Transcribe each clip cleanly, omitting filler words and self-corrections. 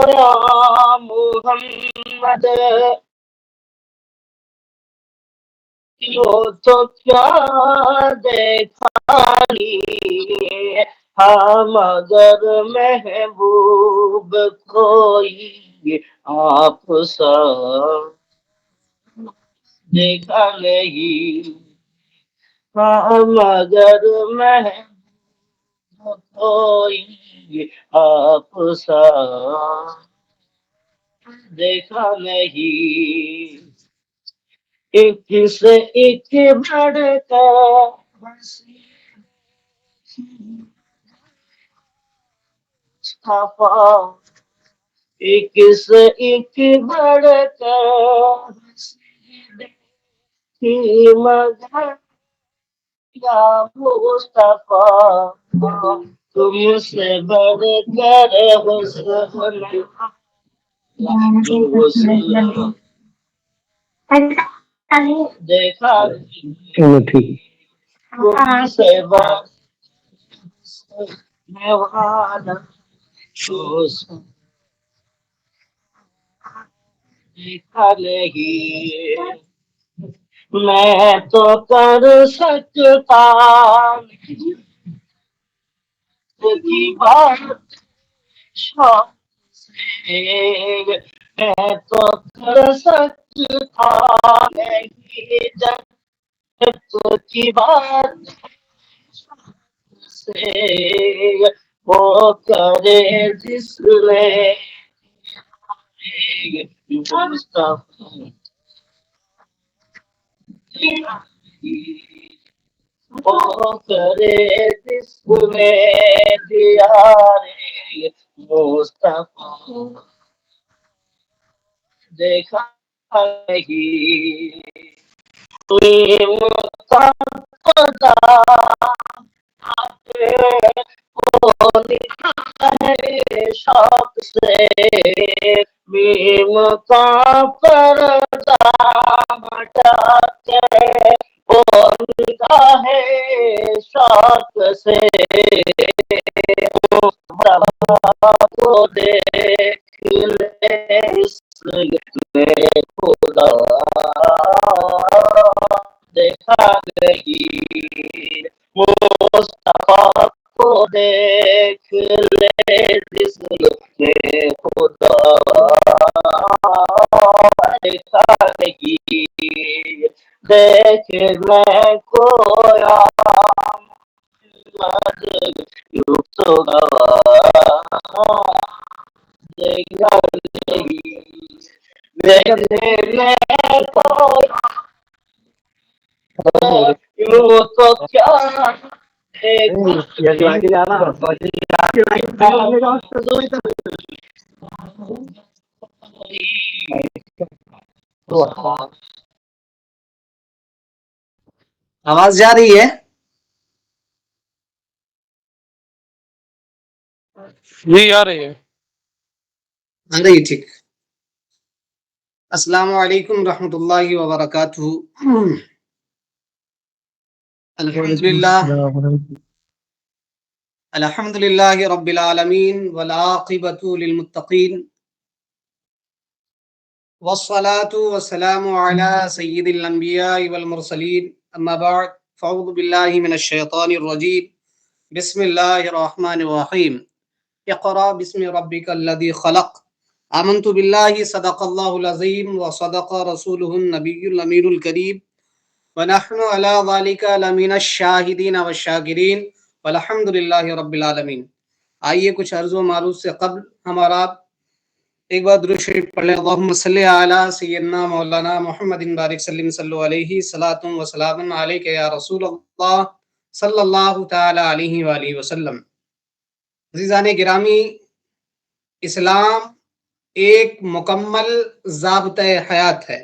یا محمد تو کیا دیکھانی ہاں مگر محبوب کوئی آپ سا دیکھا نہیں ہاں مگر محبوب کوئی آپ سا دیکھا نہیں ایک سے ایک بڑھ کر مصطفیٰ ایک سے ایک بڑھ کر ہی مگر یا مصطفیٰ تم سے بڑھ کر دیکھا ٹھیک تم سے بڑھ دیکھا نہیں میں تو کر سکتا کی بات شوق سے میں تو کر سکتا نہیں جب کی بات سے وہ کرے جس میں وہ کرے جس میں دیارے مصطفیٰ دیکھا نہیں خدا شوق سے میم کا پردہ ہٹا کے وہ نگاہ شوق سے کو دیکھ لے اس میں خدا دیکھا نہیں مصطفیٰ کو دیکھ لے جس میں خدا دیکھا نہیں دیکھ میں کویا یوں تو گواہ دیکھا نہیں دیکھ میں کویا یوں تو کیا آواز جا رہی ہے؟ جی آ رہی ہے. آ رہی ہے، ٹھیک. السلام علیکم رحمۃ اللہ وبرکاتہ. الحمد للہ رب العالمین والعاقبۃ للمتقین والصلاة والسلام علی سید الانبیاء والمرسلین اما بعد فاعوذ باللہ من الشیطان الرجیم بسم اللہ الرحمن الرحیم اقرأ بسم ربک الذی خلق آمنت باللہ صدق اللہ العظیم وصدق رسولہ النبی الامین الکریم ونحن علی ذلک لمن الشاہدین والشاکرین والحمد للہ رب العالمین. آئیے کچھ عرض و معروض سے قبل ہمارا ایک بار درود شریف پڑھ لیں. اللہم صلی علی سیدنا مولانا محمد بارک سلم صلو علیہ صلاۃ و سلام علیک یا رسول اللہ صلی اللہ تعالی علیہ وآلہ وسلم. عزیزان گرامی، اسلام ایک مکمل ضابطۂ حیات ہے.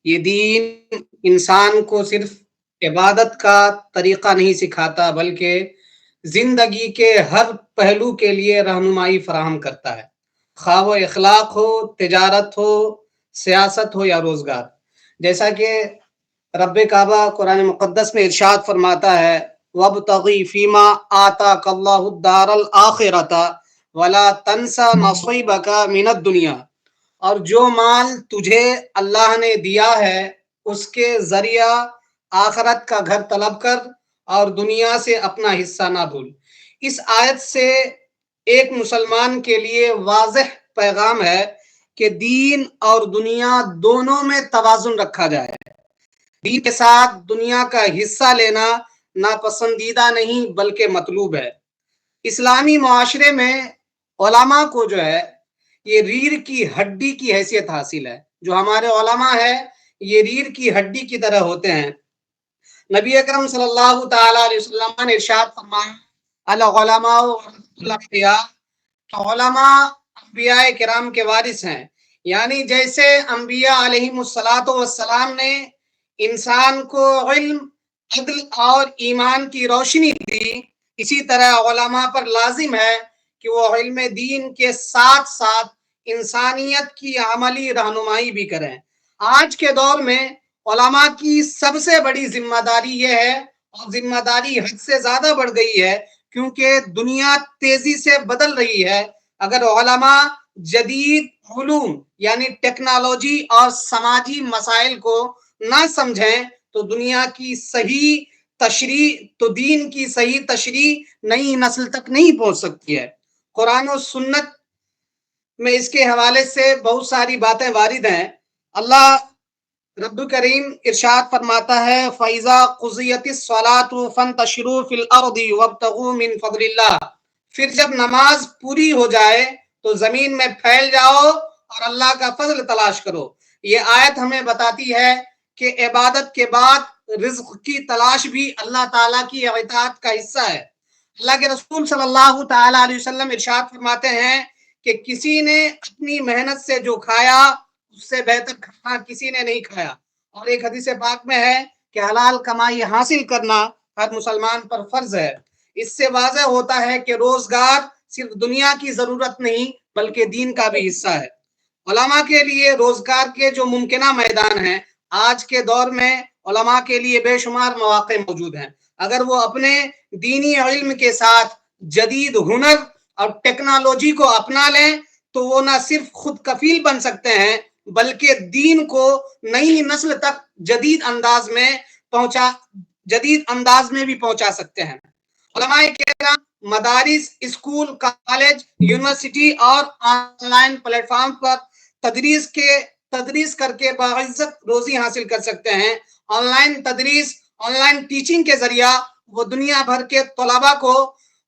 یہ دین انسان کو صرف عبادت کا طریقہ نہیں سکھاتا بلکہ زندگی کے ہر پہلو کے لیے رہنمائی فراہم کرتا ہے، خواہ وہ اخلاق ہو، تجارت ہو، سیاست ہو یا روزگار. جیسا کہ رب کعبہ قرآن مقدس میں ارشاد فرماتا ہے وَابْتَغِ فِيمَا آتَاكَ اللَّهُ الدَّارَ الْآخِرَةَ ولا تنسا نصیبک من الدنیا، اور جو مال تجھے اللہ نے دیا ہے اس کے ذریعہ آخرت کا گھر طلب کر اور دنیا سے اپنا حصہ نہ بھول۔ اس آیت سے ایک مسلمان کے لیے واضح پیغام ہے کہ دین اور دنیا دونوں میں توازن رکھا جائے۔ دین کے ساتھ دنیا کا حصہ لینا ناپسندیدہ نہیں بلکہ مطلوب ہے۔ اسلامی معاشرے میں علماء کو جو ہے یہ ریڑھ کی ہڈی کی حیثیت حاصل ہے۔ جو ہمارے علماء ہیں یہ ریڑھ کی ہڈی کی طرح ہوتے ہیں۔ نبی اکرم صلی اللہ تعالی علیہ وسلم نے ارشاد فرمایا العلماء ورثۃ الانبیاء، علماء انبیاء کرام کے وارث ہیں، یعنی جیسے انبیاء علیہم السلام نے انسان کو علم، عدل اور ایمان کی روشنی دی، اسی طرح علماء پر لازم ہے کہ وہ علم دین کے ساتھ ساتھ انسانیت کی عملی رہنمائی بھی کریں۔ آج کے دور میں علماء کی سب سے بڑی ذمہ داری یہ ہے، اور ذمہ داری حد سے زیادہ بڑھ گئی ہے کیونکہ دنیا تیزی سے بدل رہی ہے۔ اگر علماء جدید علوم یعنی ٹیکنالوجی اور سماجی مسائل کو نہ سمجھیں تو دنیا کی صحیح تشریح، تو دین کی صحیح تشریح نئی نسل تک نہیں پہنچ سکتی ہے۔ قرآن و سنت میں اس کے حوالے سے بہت ساری باتیں وارد ہیں۔ اللہ رب کریم ارشاد فرماتا ہے فَإِذَا قُضِيَتِ الصَّلَاةُ فَانتَشِرُوا فِي الْأَرْضِ وَابْتَغُوا مِن فَضْلِ اللَّهِ، پھر جب نماز پوری ہو جائے تو زمین میں پھیل جاؤ اور اللہ کا فضل تلاش کرو۔ یہ آیت ہمیں بتاتی ہے کہ عبادت کے بعد رزق کی تلاش بھی اللہ تعالیٰ کی اطاعت کا حصہ ہے۔ اللہ کے رسول صلی اللہ تعالی علیہ وسلم ارشاد فرماتے ہیں کہ کسی نے اپنی محنت سے جو کھایا اس سے بہتر کھانا کسی نے نہیں کھایا، اور ایک حدیث پاک میں ہے کہ حلال کمائی حاصل کرنا ہر مسلمان پر فرض ہے۔ اس سے واضح ہوتا ہے کہ روزگار صرف دنیا کی ضرورت نہیں بلکہ دین کا بھی حصہ ہے۔ علماء کے لیے روزگار کے جو ممکنہ میدان ہیں، آج کے دور میں علماء کے لیے بے شمار مواقع موجود ہیں۔ اگر وہ اپنے دینی علم کے ساتھ جدید ہنر اور ٹیکنالوجی کو اپنا لیں تو وہ نہ صرف خود کفیل بن سکتے ہیں بلکہ دین کو نئی نسل تک جدید انداز میں بھی پہنچا سکتے ہیں۔ علماء کرام مدارس، اسکول، کالج، یونیورسٹی اور آن لائن پلیٹ فارم پر تدریس کر کے باعزت روزی حاصل کر سکتے ہیں۔ آن لائن تدریس، آن لائن ٹیچنگ کے ذریعہ وہ دنیا بھر کے طلباء کو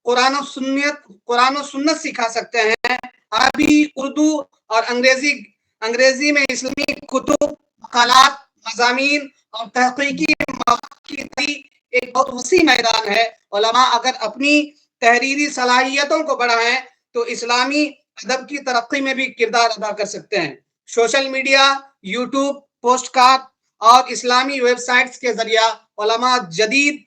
قرآن و سنت سکھا سکتے ہیں۔ عربی، اردو اور انگریزی میں اسلامی کتب، مقالات، مضامین اور تحقیقی مواد کی ایک بہت وسیع میدان ہے۔ علماء اگر اپنی تحریری صلاحیتوں کو بڑھائیں تو اسلامی ادب کی ترقی میں بھی کردار ادا کر سکتے ہیں۔ Social media, YouTube, post card اور اسلامی ویب سائٹس کے ذریعہ علماء جدید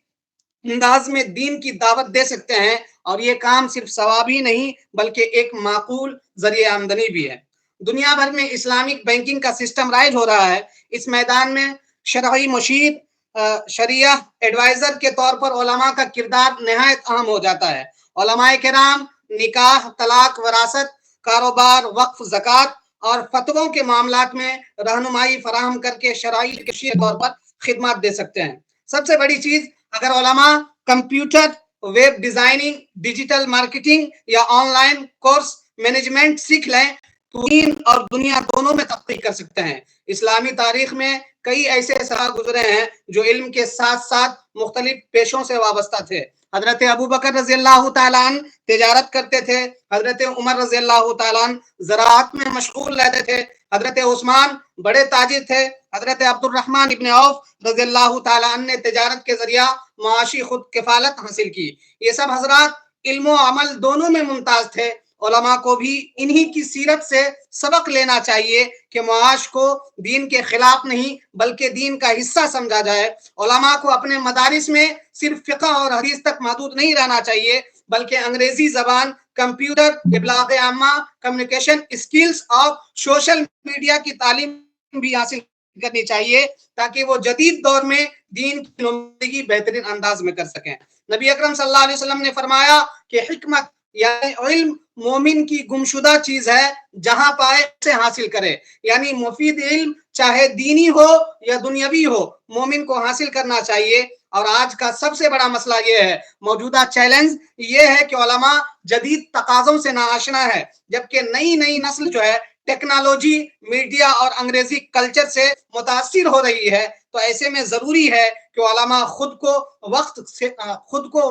انداز میں دین کی دعوت دے سکتے ہیں، اور یہ کام صرف ثواب ہی نہیں بلکہ ایک معقول ذریعہ آمدنی بھی ہے۔ دنیا بھر میں اسلامک بینکنگ کا سسٹم رائج ہو رہا ہے۔ اس میدان میں شرعی مشیر، شریعہ ایڈوائزر کے طور پر علماء کا کردار نہایت اہم ہو جاتا ہے۔ علماء کرام نکاح، طلاق، وراثت، کاروبار، وقف، زکوٰۃ اور فتووں کے معاملات میں رہنمائی فراہم کر کے شرعی کے طور پر خدمات دے سکتے ہیں۔ سب سے بڑی چیز، اگر علماء computer, web designing, digital marketing یا آن لائن کورس مینجمنٹ سیکھ لیں تو دین اور دنیا دونوں میں ترقی کر سکتے ہیں۔ اسلامی تاریخ میں کئی ایسے سرا گزرے ہیں جو علم کے ساتھ ساتھ مختلف پیشوں سے وابستہ تھے۔ حضرت ابوبکر رضی اللہ تعالیٰ عنہ تجارت کرتے تھے، حضرت عمر رضی اللہ تعالیٰ عنہ زراعت میں مشغول رہتے تھے، حضرت عثمان بڑے تاجر تھے، حضرت عبد الرحمن ابن عوف رضی اللہ تعالیٰ عنہ نے تجارت کے ذریعہ معاشی خود کفالت حاصل کی۔ یہ سب حضرات علم و عمل دونوں میں ممتاز تھے۔ علماء کو بھی انہی کی سیرت سے سبق لینا چاہیے کہ معاش کو دین کے خلاف نہیں بلکہ دین کا حصہ سمجھا جائے۔ علماء کو اپنے مدارس میں صرف فقہ اور حدیث تک محدود نہیں رہنا چاہیے بلکہ انگریزی زبان، کمپیوٹر، ابلاغ عامہ، کمیونیکیشن اسکلز اور سوشل میڈیا کی تعلیم بھی حاصل کرنی چاہیے تاکہ وہ جدید دور میں دین کی نمائندگی بہترین انداز میں کر سکیں۔ نبی اکرم صلی اللہ علیہ وسلم نے فرمایا کہ حکمت یعنی علم مومن کی گمشدہ چیز ہے، جہاں پائے اسے حاصل کرے. یعنی مفید علم چاہے دینی ہو یا دنیاوی ہو، مومن کو حاصل کرنا چاہیے. اور آج کا سب سے بڑا مسئلہ یہ ہے، موجودہ چیلنج یہ ہے کہ علماء جدید تقاضوں سے ناآشنا ہے، جبکہ نئی نسل جو ہے ٹیکنالوجی، میڈیا اور انگریزی کلچر سے متاثر ہو رہی ہے. تو ایسے میں ضروری ہے کہ علماء خود کو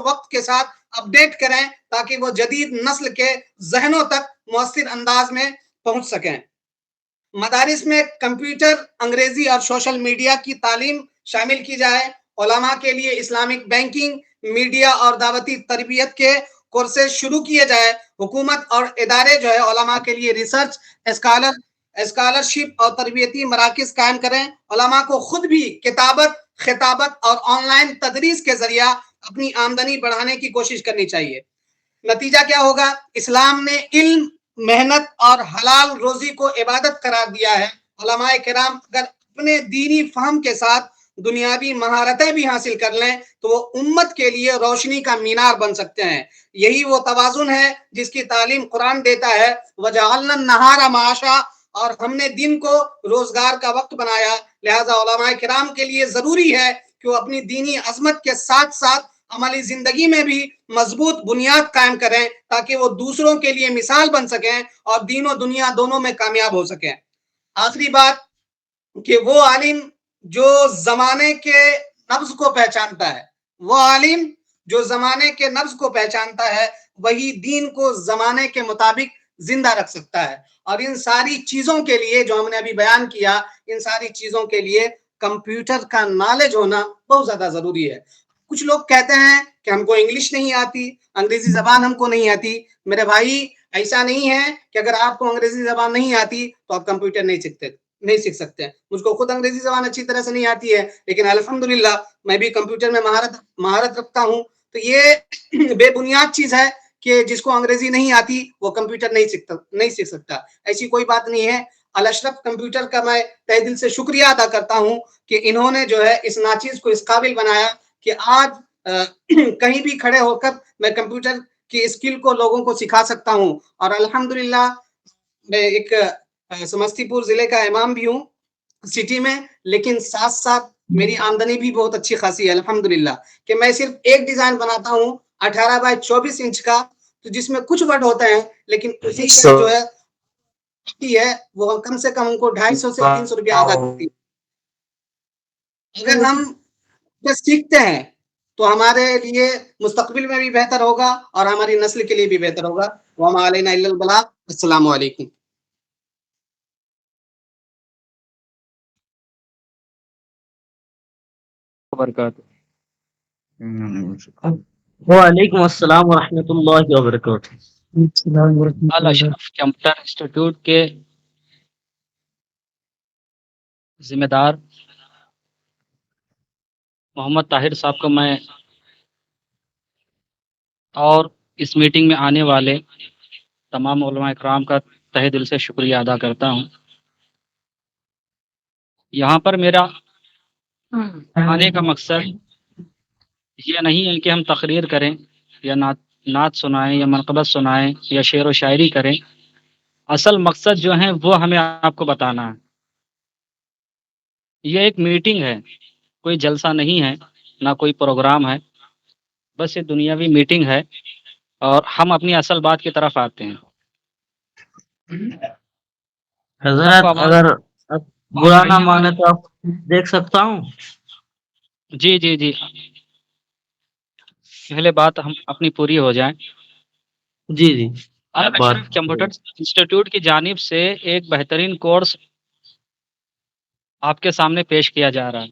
وقت کے ساتھ اپڈیٹ کریں تاکہ وہ جدید نسل کے ذہنوں تک مؤثر انداز میں پہنچ سکیں. مدارس میں کمپیوٹر، انگریزی اور سوشل میڈیا کی تعلیم شامل کی جائے. علماء کے لیے اسلامک بینکنگ، میڈیا اور دعوتی تربیت کے کورسز شروع کیے جائے. حکومت اور ادارے جو ہے علماء کے لیے ریسرچ، اسکالرشپ اور تربیتی مراکز قائم کریں. علماء کو خود بھی کتابت، خطابت اور آن لائن تدریس کے ذریعہ اپنی آمدنی بڑھانے کی کوشش کرنی چاہیے. نتیجہ کیا ہوگا؟ اسلام نے علم، محنت اور حلال روزی کو عبادت قرار دیا ہے. علماء کرام اگر اپنے دینی فہم کے ساتھ دنیاوی مہارتیں بھی حاصل کر لیں تو وہ امت کے لیے روشنی کا مینار بن سکتے ہیں. یہی وہ توازن ہے جس کی تعلیم قرآن دیتا ہے. وَجَعَلْنَا النَّهَارَ مَعَاشًا، اور ہم نے دن کو روزگار کا وقت بنایا. لہذا علماء کرام کے لیے ضروری ہے کہ وہ اپنی دینی عظمت کے ساتھ ساتھ عملی زندگی میں بھی مضبوط بنیاد قائم کریں تاکہ وہ دوسروں کے لیے مثال بن سکیں اور دین و دنیا دونوں میں کامیاب ہو سکیں. آخری بات کہ وہ عالم جو زمانے کے نبض کو پہچانتا ہے، وہ عالم جو زمانے کے نبض کو پہچانتا ہے، وہی دین کو زمانے کے مطابق زندہ رکھ سکتا ہے. اور ان ساری چیزوں کے لیے جو ہم نے ابھی بیان کیا، ان ساری چیزوں کے لیے کمپیوٹر کا نالج ہونا بہت زیادہ ضروری ہے. کچھ لوگ کہتے ہیں کہ ہم کو انگلش نہیں آتی، انگریزی زبان ہم کو نہیں آتی. میرے بھائی، ایسا نہیں ہے کہ اگر آپ کو انگریزی زبان نہیں آتی تو آپ کمپیوٹر نہیں سیکھ سکتے. مجھ کو خود انگریزی زبان اچھی طرح سے نہیں آتی ہے، لیکن الحمدللہ میں بھی کمپیوٹر میں مہارت رکھتا ہوں. تو یہ بے بنیاد چیز ہے کہ جس کو انگریزی نہیں آتی وہ کمپیوٹر نہیں سیکھ سکتا. ایسی کوئی بات نہیں ہے. الاشرف کمپیوٹر کا میں تہ دل سے شکریہ ادا کرتا ہوں کہ انہوں نے جو ہے اس ناچیز کو اس قابل بنایا کہ آج کہیں بھی کھڑے ہو کر میں کمپیوٹر کی اسکل کو لوگوں کو سکھا سکتا ہوں. اور الحمدللہ میں ایک سمستی پور ضلع کا امام بھی ہوں سٹی میں، لیکن ساتھ ساتھ میری آمدنی بھی بہت اچھی خاصی ہے الحمدللہ. کہ میں صرف ایک ڈیزائن بناتا ہوں 18x24 کا، تو جس میں کچھ ورڈ ہوتے ہیں، لیکن اسی کا جو ہے وہ کم سے کم ان کو 250 سے 300 روپیہ ادا کرتی ہے. اگر ہم سیکھتے ہیں تو ہمارے لیے مستقبل میں بھی بہتر ہوگا اور ہماری نسل کے لیے بھی بہتر ہوگا. وما علینا الا البلاغ. السلام علیکم. وعلیکم السلام ورحمۃ اللہ وبرکاتہ. الاشرف کمپیوٹر انسٹیٹیوٹ کے ذمہ دار محمد طاہر صاحب کو میں اور اس میٹنگ میں آنے والے تمام علماء اکرام کا تہ دل سے شکریہ ادا کرتا ہوں. یہاں پر میرا آنے کا مقصد یہ نہیں ہے کہ ہم تقریر کریں یا نعت سنائیں یا منقبت سنائیں یا شعر و شاعری کریں. اصل مقصد جو ہے وہ ہمیں آپ کو بتانا ہے. یہ ایک میٹنگ ہے، کوئی جلسہ نہیں ہے، نہ کوئی پروگرام ہے. بس یہ دنیاوی میٹنگ ہے اور ہم اپنی اصل بات کی طرف آتے ہیں. حضرت اگر برا نہ مانے تو آپ دیکھ سکتا ہوں؟ جی جی جی، پہلے بات ہم اپنی پوری ہو جائیں. جی جی. الاشرف کمپیوٹر انسٹیٹیوٹ کی جانب سے ایک بہترین کورس آپ کے سامنے پیش کیا جا رہا ہے.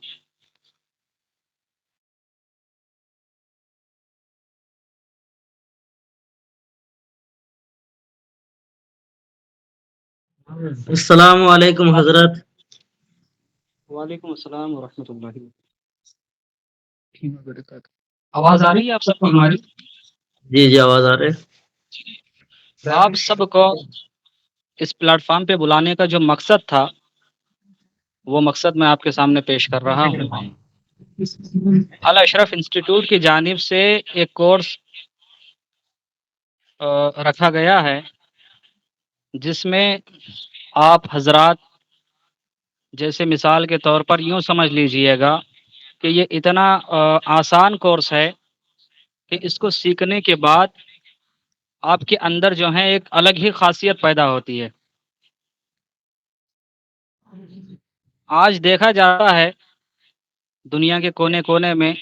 السلام علیکم حضرت. وعلیکم السلام ورحمۃ اللہ وبرکاتہ. آواز آ رہی ہے آپ سب کو ہماری؟ جی جی آواز آ رہی ہے. آپ سب کو اس پلیٹ فارم پہ بلانے کا جو مقصد تھا وہ مقصد میں آپ کے سامنے پیش کر رہا ہوں. الاشرف انسٹیٹیوٹ کی جانب سے ایک کورس رکھا گیا ہے جس میں آپ حضرات جیسے مثال کے طور پر یوں سمجھ لیجئے گا کہ یہ اتنا آسان کورس ہے کہ اس کو سیکھنے کے بعد آپ کے اندر جو ہے ایک الگ ہی خاصیت پیدا ہوتی ہے۔ آج دیکھا جاتا ہے دنیا کے کونے کونے میں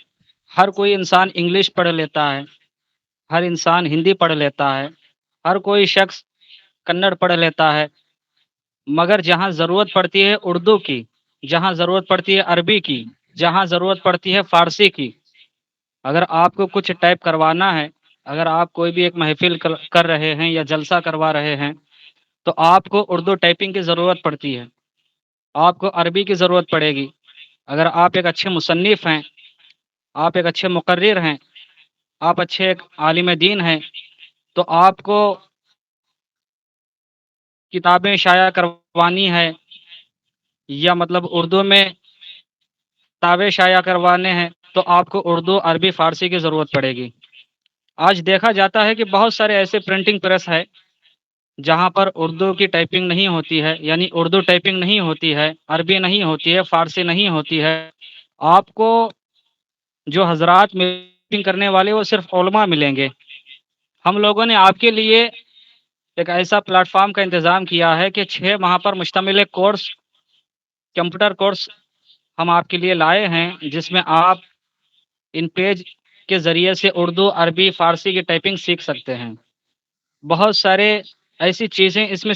ہر کوئی انسان انگلش پڑھ لیتا ہے، ہر انسان ہندی پڑھ لیتا ہے، ہر کوئی شخص کنڑ پڑھ لیتا ہے، مگر جہاں ضرورت پڑتی ہے اردو کی، جہاں ضرورت پڑتی ہے عربی کی، جہاں ضرورت پڑتی ہے فارسی کی، اگر آپ کو کچھ ٹائپ کروانا ہے، اگر آپ کوئی بھی ایک محفل کر رہے ہیں یا جلسہ کروا رہے ہیں تو آپ کو اردو ٹائپنگ کی ضرورت پڑتی ہے، آپ کو عربی کی ضرورت پڑے گی۔ اگر آپ ایک اچھے مصنف ہیں، آپ ایک اچھے مقرر ہیں، آپ اچھے ایک عالم دین ہیں، تو آپ کو کتابیں شائع کروانی ہے یا مطلب اردو میں کتابیں شائع کروانے ہیں تو آپ کو اردو، عربی، فارسی کی ضرورت پڑے گی۔ آج دیکھا جاتا ہے کہ بہت سارے ایسے پرنٹنگ پریس ہے جہاں پر اردو کی ٹائپنگ نہیں ہوتی ہے، یعنی اردو ٹائپنگ نہیں ہوتی ہے، عربی نہیں ہوتی ہے، فارسی نہیں ہوتی ہے۔ آپ کو جو حضرات میٹنگ کرنے والے وہ صرف علماء ملیں گے۔ ہم لوگوں نے آپ کے لیے ایک ایسا پلیٹ فارم کا انتظام کیا ہے کہ 6 ماہ پر مشتمل ایک کورس، کمپیوٹر کورس ہم آپ کے لیے لائے ہیں، جس میں آپ ان پیج کے ذریعے سے اردو، عربی، فارسی کی ٹائپنگ سیکھ سکتے ہیں۔ بہت سارے ایسی چیزیں اس میں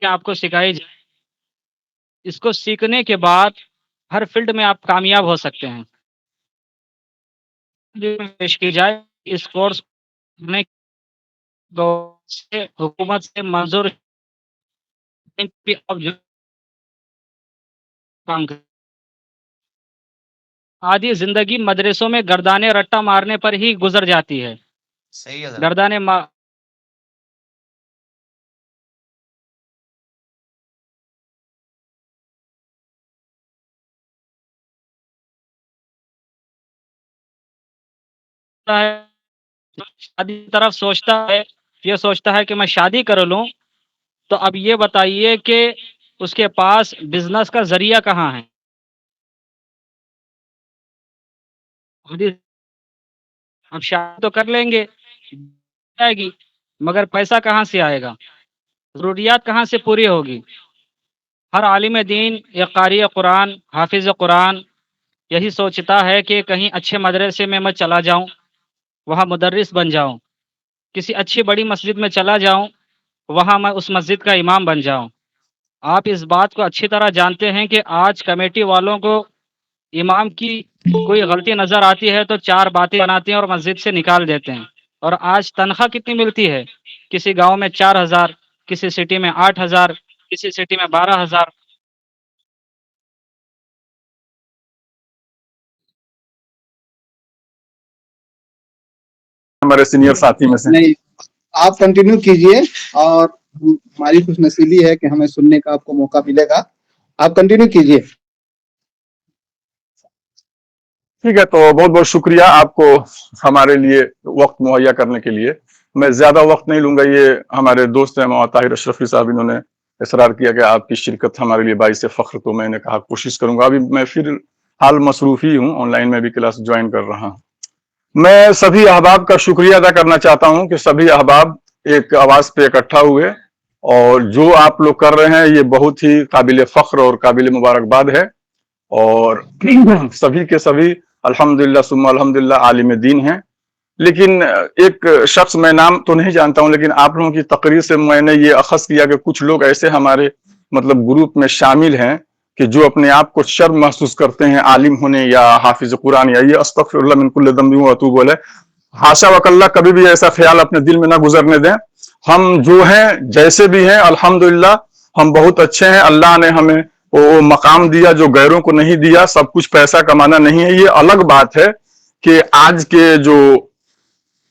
آپ کو سکھائی جائے، اس کو سیکھنے کے بعد ہر فیلڈ میں آپ کامیاب ہو سکتے ہیں۔ پیش کی جائے اس کورس میں حکومت سے منظور کام کر آدھی زندگی مدرسوں میں گردانے رٹا مارنے پر ہی گزر جاتی ہے۔ صحیح ہے گردانے شادی کی طرف سوچتا ہے، یہ سوچتا ہے کہ میں شادی کر لوں، تو اب یہ بتائیے کہ اس کے پاس بزنس کا ذریعہ کہاں ہے؟ اب شادی تو کر لیں گے آئے گی، مگر پیسہ کہاں سے آئے گا؟ ضروریات کہاں سے پوری ہوگی؟ ہر عالم دین یا قاری قرآن، حافظ قرآن یہی سوچتا ہے کہ کہیں اچھے مدرسے میں چلا جاؤں، وہاں مدرس بن جاؤں، کسی اچھی بڑی مسجد میں چلا جاؤں، وہاں میں اس مسجد کا امام بن جاؤں۔ آپ اس بات کو اچھی طرح جانتے ہیں کہ آج کمیٹی والوں کو امام کی کوئی غلطی نظر آتی ہے تو 4 باتیں بناتے ہیں اور مسجد سے نکال دیتے ہیں۔ اور آج تنخواہ کتنی ملتی ہے؟ کسی گاؤں میں 4,000، کسی سٹی میں 8,000، کسی سٹی میں 12,000۔ ہمارے سینئر ساتھی میں سے نہیں، آپ کنٹینیو کیجئے، اور ہماری خوش نصیبی ہے کہ ہمیں سننے کا آپ کو موقع ملے گا۔ آپ کنٹینیو کیجئے۔ ٹھیک ہے، تو بہت بہت شکریہ آپ کو ہمارے لیے وقت مہیا کرنے کے لیے۔ میں زیادہ وقت نہیں لوں گا، یہ ہمارے دوست ہیں مولانا طاہر اشرفی صاحب، انہوں نے اصرار کیا کہ آپ کی شرکت ہمارے لیے باعث فخر، تو میں نے کہا کوشش کروں گا۔ ابھی میں فی الحال مصروف ہی ہوں، آن لائن میں بھی کلاس جوائن کر رہا ہوں۔ میں سبھی احباب کا شکریہ ادا کرنا چاہتا ہوں کہ سبھی احباب ایک آواز پہ اکٹھا ہوئے، اور جو آپ لوگ کر رہے ہیں یہ بہت ہی قابل فخر اور قابل مبارکباد ہے، اور سبھی کے سبھی الحمدللہ ثم الحمدللہ عالم دین ہیں۔ لیکن ایک شخص، میں نام تو نہیں جانتا ہوں، لیکن آپ لوگوں کی تقریر سے میں نے یہ اخذ کیا کہ کچھ لوگ ایسے ہمارے مطلب گروپ میں شامل ہیں کہ جو اپنے آپ کو شرم محسوس کرتے ہیں عالم ہونے یا حافظ قرآن، یا یہ استغفر اللہ من کل ذنب واتوب الیہ، حاشا وکلا، کبھی بھی ایسا خیال اپنے دل میں نہ گزرنے دیں۔ ہم جو ہیں جیسے بھی ہیں الحمدللہ ہم بہت اچھے ہیں، اللہ نے ہمیں وہ مقام دیا جو غیروں کو نہیں دیا۔ سب کچھ پیسہ کمانا نہیں ہے، یہ الگ بات ہے کہ آج کے جو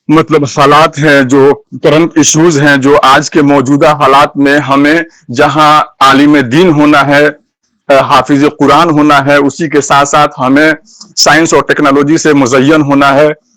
مطلب حالات ہیں، جو کرنٹ ایشوز ہیں، جو آج کے موجودہ حالات میں ہمیں جہاں عالم دین ہونا ہے، حافظ قرآن ہونا ہے، اسی کے ساتھ ساتھ ہمیں سائنس اور ٹیکنالوجی سے مزین ہونا ہے،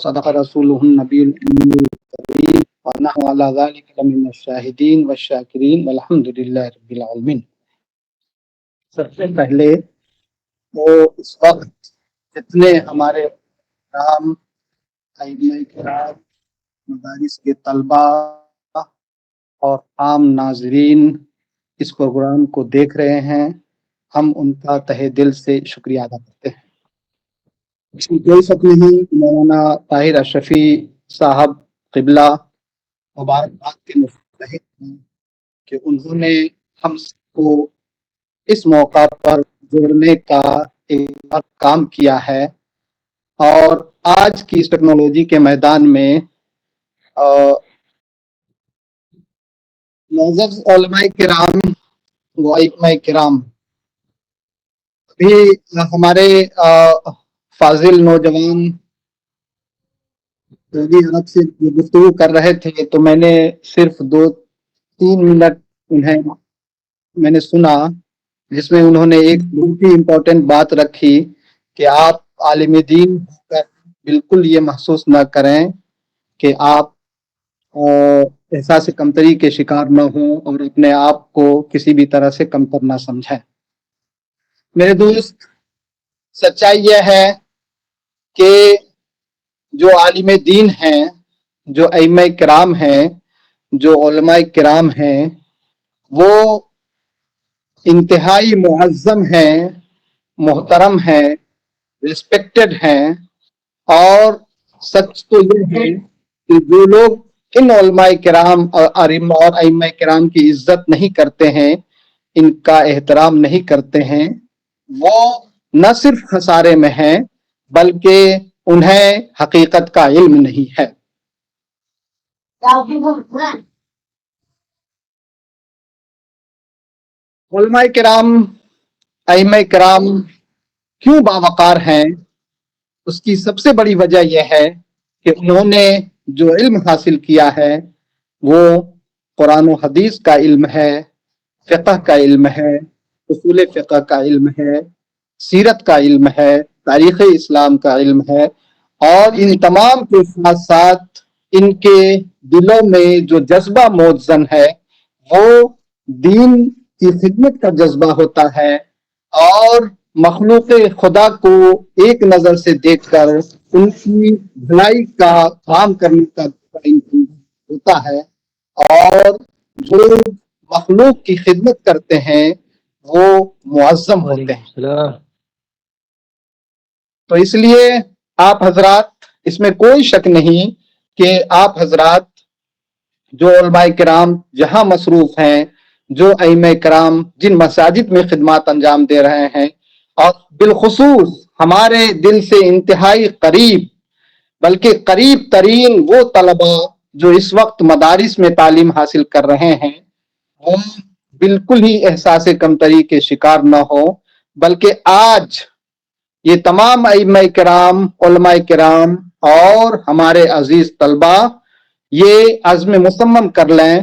صدق رسولہ النبی الکریم ونحن علی ذلک لمن الشاہدین والشاکرین والحمد للہ رب العالمین۔ سب سے پہلے وہ اس وقت جتنے ہمارے کرام، ائمہ کرام، مدارس کے طلبہ اور عام ناظرین اس پروگرام کو دیکھ رہے ہیں، ہم ان کا تہہ دل سے شکریہ ادا کرتے ہیں۔ اس کی کوئی شک نہیں کہ مولانا طاہر اشرفی صاحب قبلہ مبارکباد کے مستحق ہیں کہ انہوں نے ہم سب کو اس موقع پر جوڑنے کا ایک کام کیا ہے، اور آج کی اس ٹیکنالوجی کے میدان میں معزز علماء کرام و ائمہ کرام بھی ہمارے فاضل نوجوان سعودی عرب سے جو گفتگو کر رہے تھے تو میں نے صرف 2-3 منٹ انہیں میں نے سنا، جس میں انہوں نے ایک بہت ہی امپورٹنٹ بات رکھی کہ آپ عالم دین ہو کر بالکل یہ محسوس نہ کریں کہ آپ احساس کمتری کے شکار نہ ہوں اور اپنے آپ کو کسی بھی طرح سے کمتر نہ سمجھیں۔ میرے دوست، سچائی یہ ہے کہ جو عالم دین ہیں، جو ائمہ کرام ہیں، جو علماء کرام ہیں، وہ انتہائی معظم ہیں، محترم ہیں، ریسپیکٹڈ ہیں، اور سچ تو یہ ہے کہ جو لوگ ان علماء کرام اور ائمہ کرام کی عزت نہیں کرتے ہیں، ان کا احترام نہیں کرتے ہیں، وہ نہ صرف خسارے میں ہیں بلکہ انہیں حقیقت کا علم نہیں ہے۔ علماء کرام، ائمہ کرام کیوں باوقار ہیں؟ اس کی سب سے بڑی وجہ یہ ہے کہ انہوں نے جو علم حاصل کیا ہے وہ قرآن و حدیث کا علم ہے، فقہ کا علم ہے، اصول فقہ کا علم ہے، سیرت کا علم ہے، تاریخ اسلام کا علم ہے، اور ان تمام کے ساتھ ساتھ ان کے دلوں میں جو جذبہ موزن ہے وہ دین کی خدمت کا جذبہ ہوتا ہے، اور مخلوق خدا کو ایک نظر سے دیکھ کر ان کی بھلائی کا کام کرنے کا ہوتا ہے، اور جو مخلوق کی خدمت کرتے ہیں وہ معظم ہوتے ہیں۔ تو اس لیے آپ حضرات، اس میں کوئی شک نہیں کہ آپ حضرات جو علماء کرام جہاں مصروف ہیں، جو ائمہ کرام جن مساجد میں خدمات انجام دے رہے ہیں، اور بالخصوص ہمارے دل سے انتہائی قریب بلکہ قریب ترین وہ طلبہ جو اس وقت مدارس میں تعلیم حاصل کر رہے ہیں، وہ بالکل ہی احساس کمتری کے شکار نہ ہو، بلکہ آج یہ تمام ائمہ کرام، علماء کرام اور ہمارے عزیز طلبہ یہ عزم مصمم کر لیں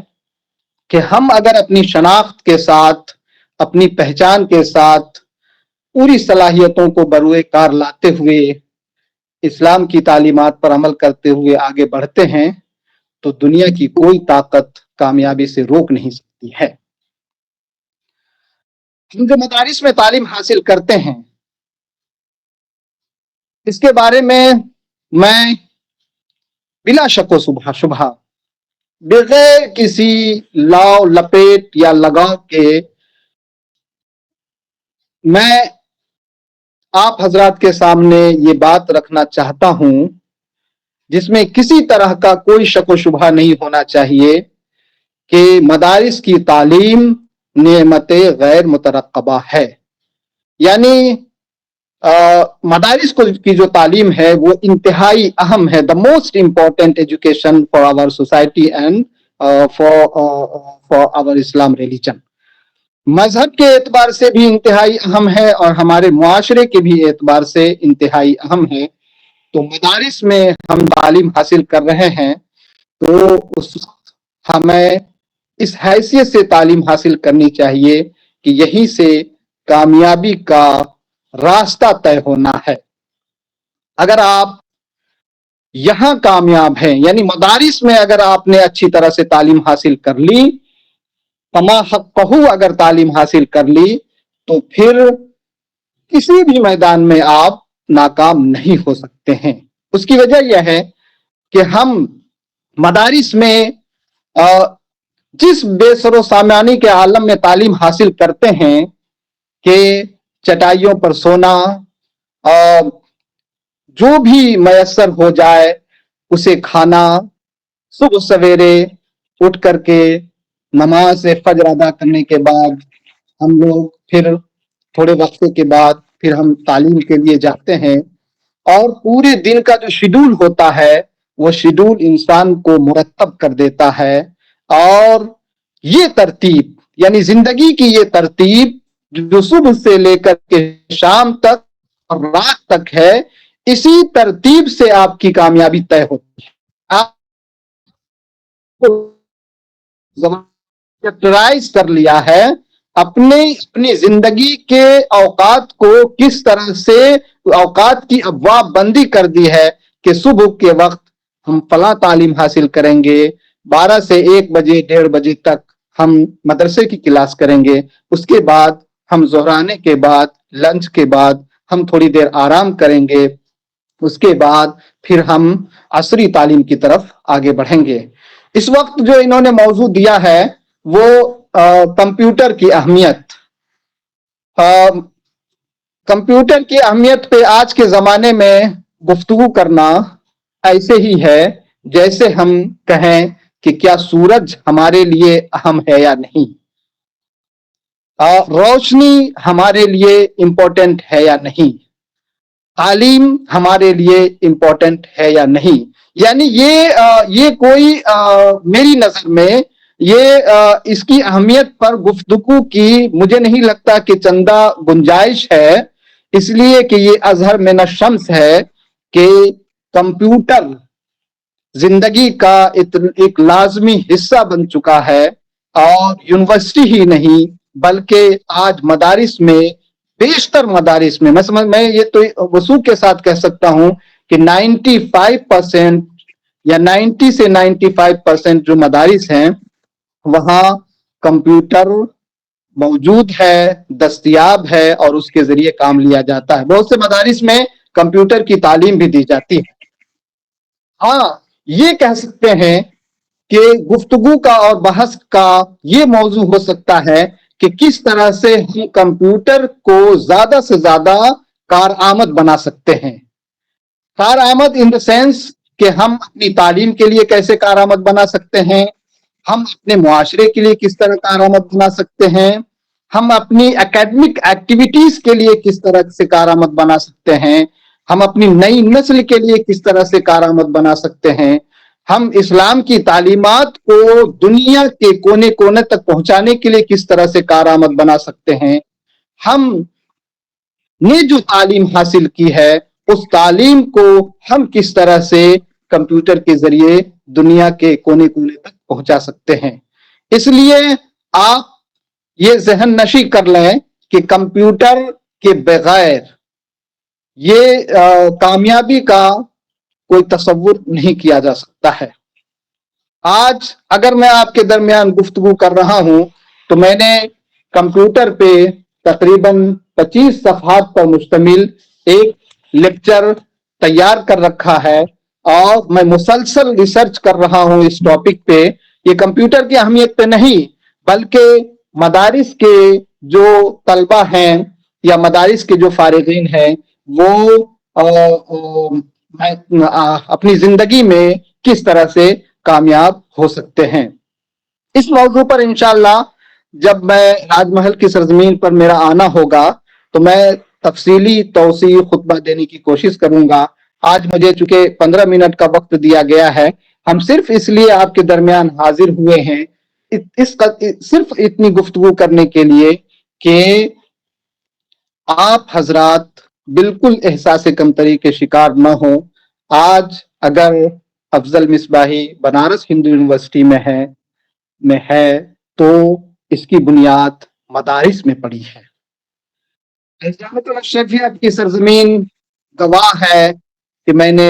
کہ ہم اگر اپنی شناخت کے ساتھ، اپنی پہچان کے ساتھ پوری صلاحیتوں کو بروئے کار لاتے ہوئے اسلام کی تعلیمات پر عمل کرتے ہوئے آگے بڑھتے ہیں تو دنیا کی کوئی طاقت کامیابی سے روک نہیں سکتی ہے۔ ہم جو مدارس میں تعلیم حاصل کرتے ہیں اس کے بارے میں بلا شک و شبہ بغیر کسی لاؤ لپیٹ یا لگاؤ کے میں آپ حضرات کے سامنے یہ بات رکھنا چاہتا ہوں جس میں کسی طرح کا کوئی شک و شبہ نہیں ہونا چاہیے کہ مدارس کی تعلیم نعمت غیر مترقبہ ہے۔ یعنی مدارس کی جو تعلیم ہے وہ انتہائی اہم ہے، the most important education for our society and for our Islam religion۔ مذہب کے اعتبار سے بھی انتہائی اہم ہے اور ہمارے معاشرے کے بھی اعتبار سے انتہائی اہم ہے۔ تو مدارس میں ہم تعلیم حاصل کر رہے ہیں تو اس ہمیں اس حیثیت سے تعلیم حاصل کرنی چاہیے کہ یہیں سے کامیابی کا راستہ طے ہونا ہے۔ اگر آپ یہاں کامیاب ہیں. یعنی مدارس میں اگر آپ نے اچھی طرح سے تعلیم حاصل کر لی، کما حقہ اگر تعلیم حاصل کر لی، تو پھر کسی بھی میدان میں آپ ناکام نہیں ہو سکتے ہیں. اس کی وجہ یہ ہے کہ ہم مدارس میں جس بے سر و سامانی کے عالم میں تعلیم حاصل کرتے ہیں کہ چٹائیوں پر سونا، جو بھی میسر ہو جائے اسے کھانا، صبح سویرے اٹھ کر کے نماز فجر ادا کرنے کے بعد ہم لوگ پھر تھوڑے وقفے کے بعد پھر ہم تعلیم کے لیے جاتے ہیں، اور پورے دن کا جو شیڈول ہوتا ہے وہ شیڈول انسان کو مرتب کر دیتا ہے. اور یہ ترتیب، یعنی زندگی کی یہ ترتیب جو صبح سے لے کر کے شام تک اور رات تک ہے، اسی ترتیب سے آپ کی کامیابی طے ہوتی ہے. آپ کیٹرائز کر لیا ہے اپنی زندگی کے اوقات کو، کس طرح سے اوقات کی ابواب بندی کر دی ہے کہ صبح کے وقت ہم فلاں تعلیم حاصل کریں گے، 12 سے 1 بجے 1:30 بجے تک ہم مدرسے کی کلاس کریں گے، اس کے بعد ہم ظہرانے کے بعد لنچ کے بعد ہم تھوڑی دیر آرام کریں گے، اس کے بعد پھر ہم عصری تعلیم کی طرف آگے بڑھیں گے. اس وقت جو انہوں نے موضوع دیا ہے وہ کمپیوٹر کی اہمیت. کمپیوٹر کی اہمیت پہ آج کے زمانے میں گفتگو کرنا ایسے ہی ہے جیسے ہم کہیں کہ کیا سورج ہمارے لیے اہم ہے یا نہیں، روشنی ہمارے لیے امپورٹنٹ ہے یا نہیں، تعلیم ہمارے لیے امپورٹنٹ ہے یا نہیں. یعنی یہ کوئی میری نظر میں یہ اس کی اہمیت پر گفتگو کی مجھے نہیں لگتا کہ چندہ گنجائش ہے، اس لیے کہ یہ اظہر من الشمس ہے کہ کمپیوٹر زندگی کا ایک لازمی حصہ بن چکا ہے. اور یونیورسٹی ہی نہیں بلکہ آج مدارس میں، بیشتر مدارس میں، میں یہ تو وثوق کے ساتھ کہہ سکتا ہوں کہ 95% یا 90 سے 95% جو مدارس ہیں وہاں کمپیوٹر موجود ہے، دستیاب ہے، اور اس کے ذریعے کام لیا جاتا ہے. بہت سے مدارس میں کمپیوٹر کی تعلیم بھی دی جاتی ہے. ہاں، یہ کہہ سکتے ہیں کہ گفتگو کا اور بحث کا یہ موضوع ہو سکتا ہے کہ کس طرح سے ہم کمپیوٹر کو زیادہ سے زیادہ کارآمد بنا سکتے ہیں. کارآمد ان دا سینس کہ ہم اپنی تعلیم کے لیے کیسے کارآمد بنا سکتے ہیں، ہم اپنے معاشرے کے لیے کس طرح کارآمد بنا سکتے ہیں، ہم اپنی اکیڈمک ایکٹیویٹیز کے لیے کس طرح سے کارآمد بنا سکتے ہیں، ہم اپنی نئی نسل کے لیے کس طرح سے کارآمد بنا سکتے ہیں، ہم اسلام کی تعلیمات کو دنیا کے کونے کونے تک پہنچانے کے لیے کس طرح سے کارآمد بنا سکتے ہیں، ہم نے جو تعلیم حاصل کی ہے اس تعلیم کو ہم کس طرح سے کمپیوٹر کے ذریعے دنیا کے کونے کونے تک پہنچا سکتے ہیں. اس لیے آپ یہ ذہن نشی کر لیں کہ کمپیوٹر کے بغیر یہ کامیابی کا کوئی تصور نہیں کیا جا سکتا ہے. آج اگر میں آپ کے درمیان گفتگو کر رہا ہوں تو میں نے کمپیوٹر پہ تقریباً 25 صفحات پر مشتمل ایک لیکچر تیار کر رکھا ہے، اور میں مسلسل ریسرچ کر رہا ہوں اس ٹاپک پہ. یہ کمپیوٹر کی اہمیت پہ نہیں بلکہ مدارس کے جو طلبہ ہیں یا مدارس کے جو فارغین ہیں وہ اپنی زندگی میں کس طرح سے کامیاب ہو سکتے ہیں. اس موضوع پر انشاءاللہ جب میں راج محل کی سرزمین پر میرا آنا ہوگا تو میں تفصیلی توسیع خطبہ دینے کی کوشش کروں گا. آج مجھے چونکہ 15 منٹ کا وقت دیا گیا ہے، ہم صرف اس لیے آپ کے درمیان حاضر ہوئے ہیں صرف اتنی گفتگو کرنے کے لیے کہ آپ حضرات بالکل احساس کمتری کے شکار نہ ہوں. آج اگر افضل مصباحی بنارس ہندو یونیورسٹی میں ہے تو اس کی بنیاد مدارس میں پڑی ہے. جامعۃ الاشرفیہ کی سرزمین گواہ ہے کہ میں نے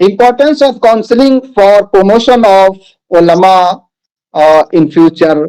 Importance of counseling for promotion of ulama in future,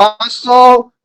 500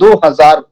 2000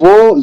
وہ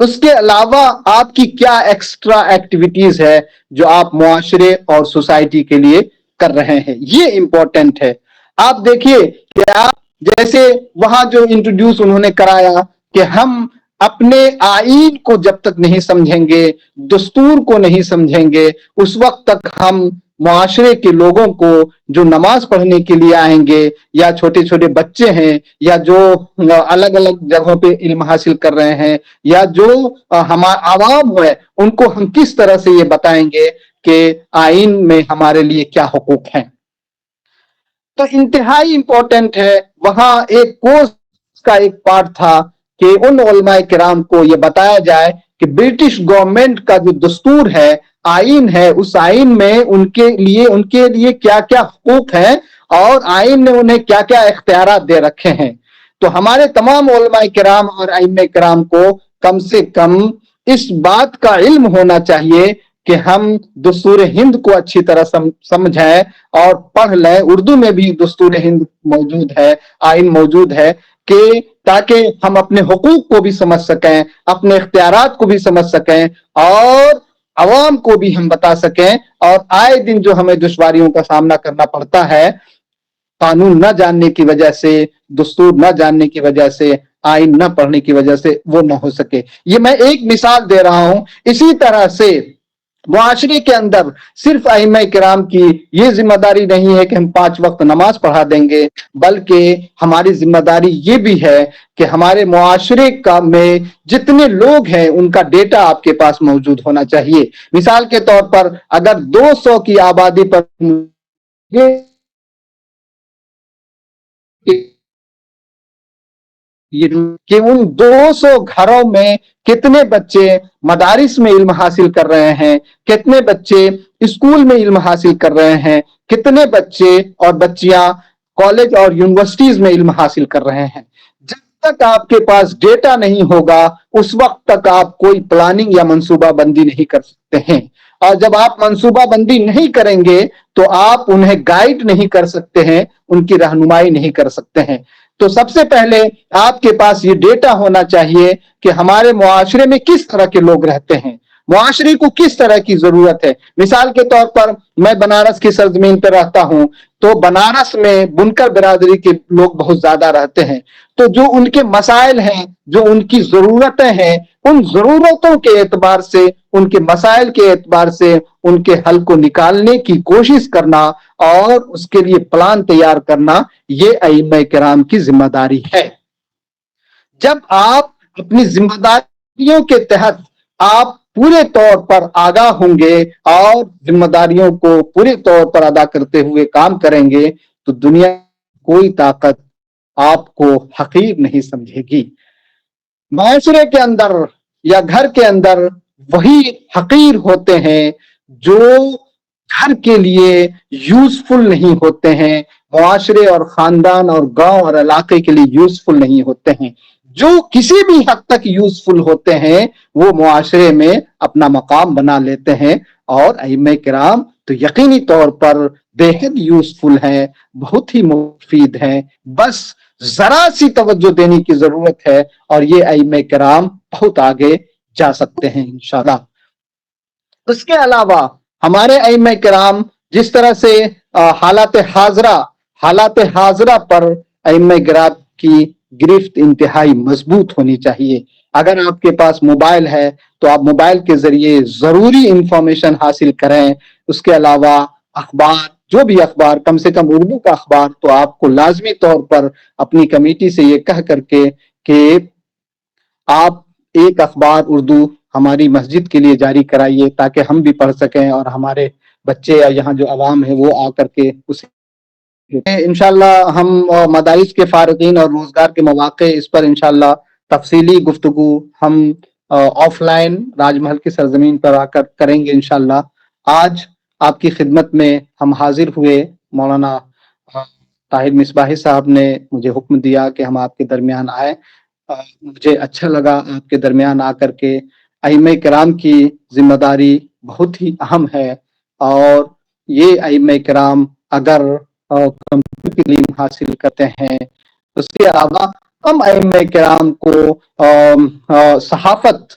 اس کے علاوہ آپ کی کیا ایکسٹرا ایکٹیویٹیز ہے جو آپ معاشرے اور سوسائٹی کے لیے کر رہے ہیں، یہ امپورٹنٹ ہے۔ آپ دیکھیے کہ آپ جیسے وہاں جو انٹروڈیوس انہوں نے کرایا کہ ہم اپنے آئین کو جب تک نہیں سمجھیں گے، دستور کو نہیں سمجھیں گے، اس وقت تک ہم معاشرے کے لوگوں کو جو نماز پڑھنے کے لیے آئیں گے، یا چھوٹے چھوٹے بچے ہیں، یا جو الگ الگ جگہوں پہ علم حاصل کر رہے ہیں، یا جو ہمارا عوام ہے، ان کو ہم کس طرح سے یہ بتائیں گے کہ آئین میں ہمارے لیے کیا حقوق ہیں۔ تو انتہائی امپورٹنٹ ہے۔ وہاں ایک کورس کا ایک پارٹ تھا کہ ان علماء کرام کو یہ بتایا جائے کہ برٹش گورنمنٹ کا جو دستور ہے، آئین ہے، اس آئین میں ان کے لیے کیا کیا حقوق ہیں اور آئین نے انہیں کیا کیا اختیارات دے رکھے ہیں۔ تو ہمارے تمام علماء کرام اور ائمہ کرام کو کم سے کم اس بات کا علم ہونا چاہیے کہ ہم دستور ہند کو اچھی طرح سمجھیں اور پڑھ لیں۔ اردو میں بھی دستور ہند موجود ہے، آئین موجود ہے، کہ تاکہ ہم اپنے حقوق کو بھی سمجھ سکیں، اپنے اختیارات کو بھی سمجھ سکیں، اور عوام کو بھی ہم بتا سکیں۔ اور آئے دن جو ہمیں دشواریوں کا سامنا کرنا پڑتا ہے، قانون نہ جاننے کی وجہ سے، دستور نہ جاننے کی وجہ سے، آئین نہ پڑھنے کی وجہ سے، وہ نہ ہو سکے۔ یہ میں ایک مثال دے رہا ہوں۔ اسی طرح سے معاشرے کے اندر صرف ائمہ کرام کی یہ ذمہ داری نہیں ہے کہ ہم 5 وقت نماز پڑھا دیں گے، بلکہ ہماری ذمہ داری یہ بھی ہے کہ ہمارے معاشرے میں جتنے لوگ ہیں ان کا ڈیٹا آپ کے پاس موجود ہونا چاہیے۔ مثال کے طور پر اگر 200 کی آبادی پر کہ ان 200 گھروں میں کتنے بچے مدارس میں علم حاصل کر رہے ہیں، کتنے بچے اسکول میں علم حاصل کر رہے ہیں، کتنے بچے اور بچیاں کالج اور یونیورسٹیز میں علم حاصل کر رہے ہیں۔ جب تک آپ کے پاس ڈیٹا نہیں ہوگا، اس وقت تک آپ کوئی پلاننگ یا منصوبہ بندی نہیں کر سکتے ہیں۔ اور جب آپ منصوبہ بندی نہیں کریں گے تو آپ انہیں گائیڈ نہیں کر سکتے ہیں، ان کی رہنمائی نہیں کر سکتے ہیں۔ تو سب سے پہلے آپ کے پاس یہ ڈیٹا ہونا چاہیے کہ ہمارے معاشرے میں کس طرح کے لوگ رہتے ہیں، معاشرے کو کس طرح کی ضرورت ہے۔ مثال کے طور پر میں بنارس کی سرزمین پر رہتا ہوں، تو بنارس میں بنکر برادری کے لوگ بہت زیادہ رہتے ہیں۔ تو جو ان کے مسائل ہیں، جو ان کی ضرورتیں ہیں، ان ضرورتوں کے اعتبار سے، ان کے مسائل کے اعتبار سے ان کے حل کو نکالنے کی کوشش کرنا اور اس کے لیے پلان تیار کرنا، یہ ائمہ کرام کی ذمہ داری ہے۔ جب آپ اپنی ذمہ داریوں کے تحت آپ پورے طور پر آگاہ ہوں گے اور ذمہ داریوں کو پورے طور پر ادا کرتے ہوئے کام کریں گے، تو دنیا کوئی طاقت آپ کو حقیر نہیں سمجھے گی۔ معاشرے کے اندر یا گھر کے اندر وہی حقیر ہوتے ہیں جو گھر کے لیے یوزفل نہیں ہوتے ہیں، معاشرے اور خاندان اور گاؤں اور علاقے کے لیے یوزفل نہیں ہوتے ہیں۔ جو کسی بھی حد تک یوزفل ہوتے ہیں وہ معاشرے میں اپنا مقام بنا لیتے ہیں، اور ائمہ کرام تو یقینی طور پر بے حد یوزفل ہیں، بہت ہی مفید ہیں۔ بس ذرا سی توجہ دینے کی ضرورت ہے اور یہ ائمہ کرام بہت آگے جا سکتے ہیں انشاءاللہ۔ اس کے علاوہ ہمارے ائمہ کرام جس طرح سے حالات حاضرہ پر ائمہ کرام کی گرفت انتہائی مضبوط ہونی چاہیے۔ اگر آپ کے پاس موبائل ہے تو آپ موبائل کے ذریعے ضروری انفارمیشن حاصل کریں۔ اس کے علاوہ اخبار، جو بھی اخبار، کم سے کم اردو کا اخبار، تو آپ کو لازمی طور پر اپنی کمیٹی سے یہ کہہ کر کے کہ آپ ایک اخبار اردو ہماری مسجد کے لیے جاری کرائیے تاکہ ہم بھی پڑھ سکیں اور ہمارے بچے یا یہاں جو عوام ہے وہ آ کر کے اسے انشاءاللہ ہم مدارس کے فارغین اور روزگار کے مواقع، اس پر انشاءاللہ تفصیلی گفتگو ہم آف لائن راج محل کی سرزمین پر آ کر کریں گے انشاءاللہ۔ آج آپ کی خدمت میں ہم حاضر ہوئے، مولانا طاہر مصباحی صاحب نے مجھے حکم دیا کہ ہم آپ کے درمیان آئے۔ مجھے اچھا لگا آپ کے درمیان آ کر کے۔ ائمہ کرام کی ذمہ داری بہت ہی اہم ہے، اور یہ ائمہ کرام اگر کمپیوٹر کی علم حاصل کرتے ہیں، اس کے علاوہ ہم ائمہ کرام کو صحافت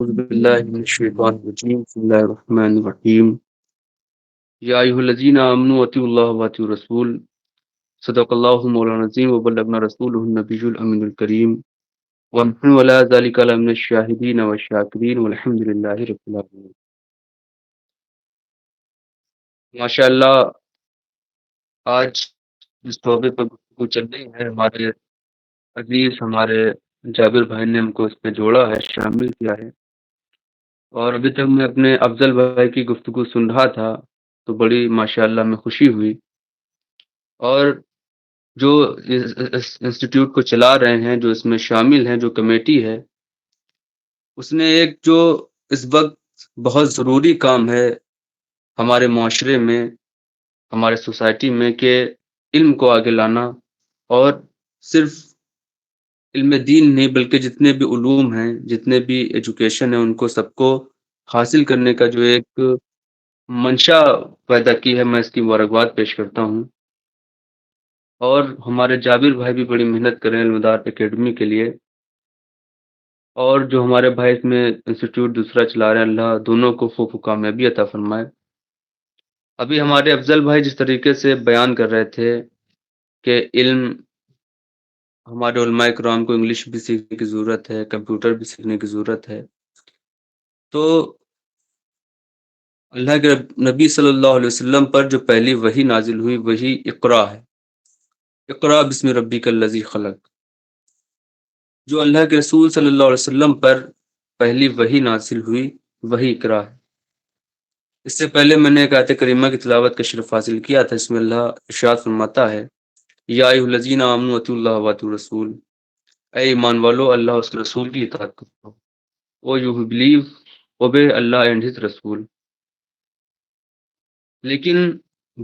أعوذ بالله من الشيطان الرجيم بسم الله الرحمن الرحيم يا أيها الذين آمنوا أطيعوا الله وأطيعوا الرسول صدق الله مولانا العظيم وبلغنا رسوله النبي الأمين الكريم ونحن على ذلك من الشاهدين والشاكرين والحمد لله رب العالمين۔ ماشاء اللہ آج جس ٹاپک پر گفتگو چل رہی ہے ہمارے عزیز ہمارے جابر بھائی نے ہم کو اس پہ جوڑا ہے، شامل کیا ہے، اور ابھی تک میں اپنے افضل بھائی کی گفتگو سن رہا تھا تو بڑی ماشاءاللہ میں خوشی ہوئی، اور جو اس انسٹیٹیوٹ کو چلا رہے ہیں، جو اس میں شامل ہیں، جو کمیٹی ہے، اس نے ایک جو اس وقت بہت ضروری کام ہے ہمارے معاشرے میں، ہمارے سوسائٹی میں، کہ علم کو آگے لانا، اور صرف علم دین نہیں بلکہ جتنے بھی علوم ہیں، جتنے بھی ایجوکیشن ہیں، ان کو سب کو حاصل کرنے کا جو ایک منشا پیدا کی ہے، میں اس کی مبارکباد پیش کرتا ہوں۔ اور ہمارے جابر بھائی بھی بڑی محنت کریں علمدار اکیڈمی کے لیے، اور جو ہمارے بھائی اس میں انسٹیٹیوٹ دوسرا چلا رہے ہیں، اللہ دونوں کو خوب کامیابی عطا فرمائے۔ ابھی ہمارے افضل بھائی جس طریقے سے بیان کر رہے تھے کہ علم، ہمارے علماء کرام کو انگلش بھی سیکھنے کی ضرورت ہے، کمپیوٹر بھی سیکھنے کی ضرورت ہے، تو اللہ کے نبی صلی اللہ علیہ وسلم پر جو پہلی وحی نازل ہوئی وہی اقرا ہے، اقرا بسم ربک الذی خلق۔ جو اللہ کے رسول صلی اللہ علیہ وسلم پر پہلی وحی نازل ہوئی وہی اقرا ہے۔ اس سے پہلے میں نے ایک آیت کریمہ کی تلاوت کا شرف حاصل کیا تھا، اس میں اللہ ارشاد فرماتا ہے یا ایھا الذین آمنوا اطیعوا اللہ واطیعوا الرسول، اے ایمان والو اللہ اس کے رسول کی اطاعت کرو، O you believe obey Allah and his رسول۔ لیکن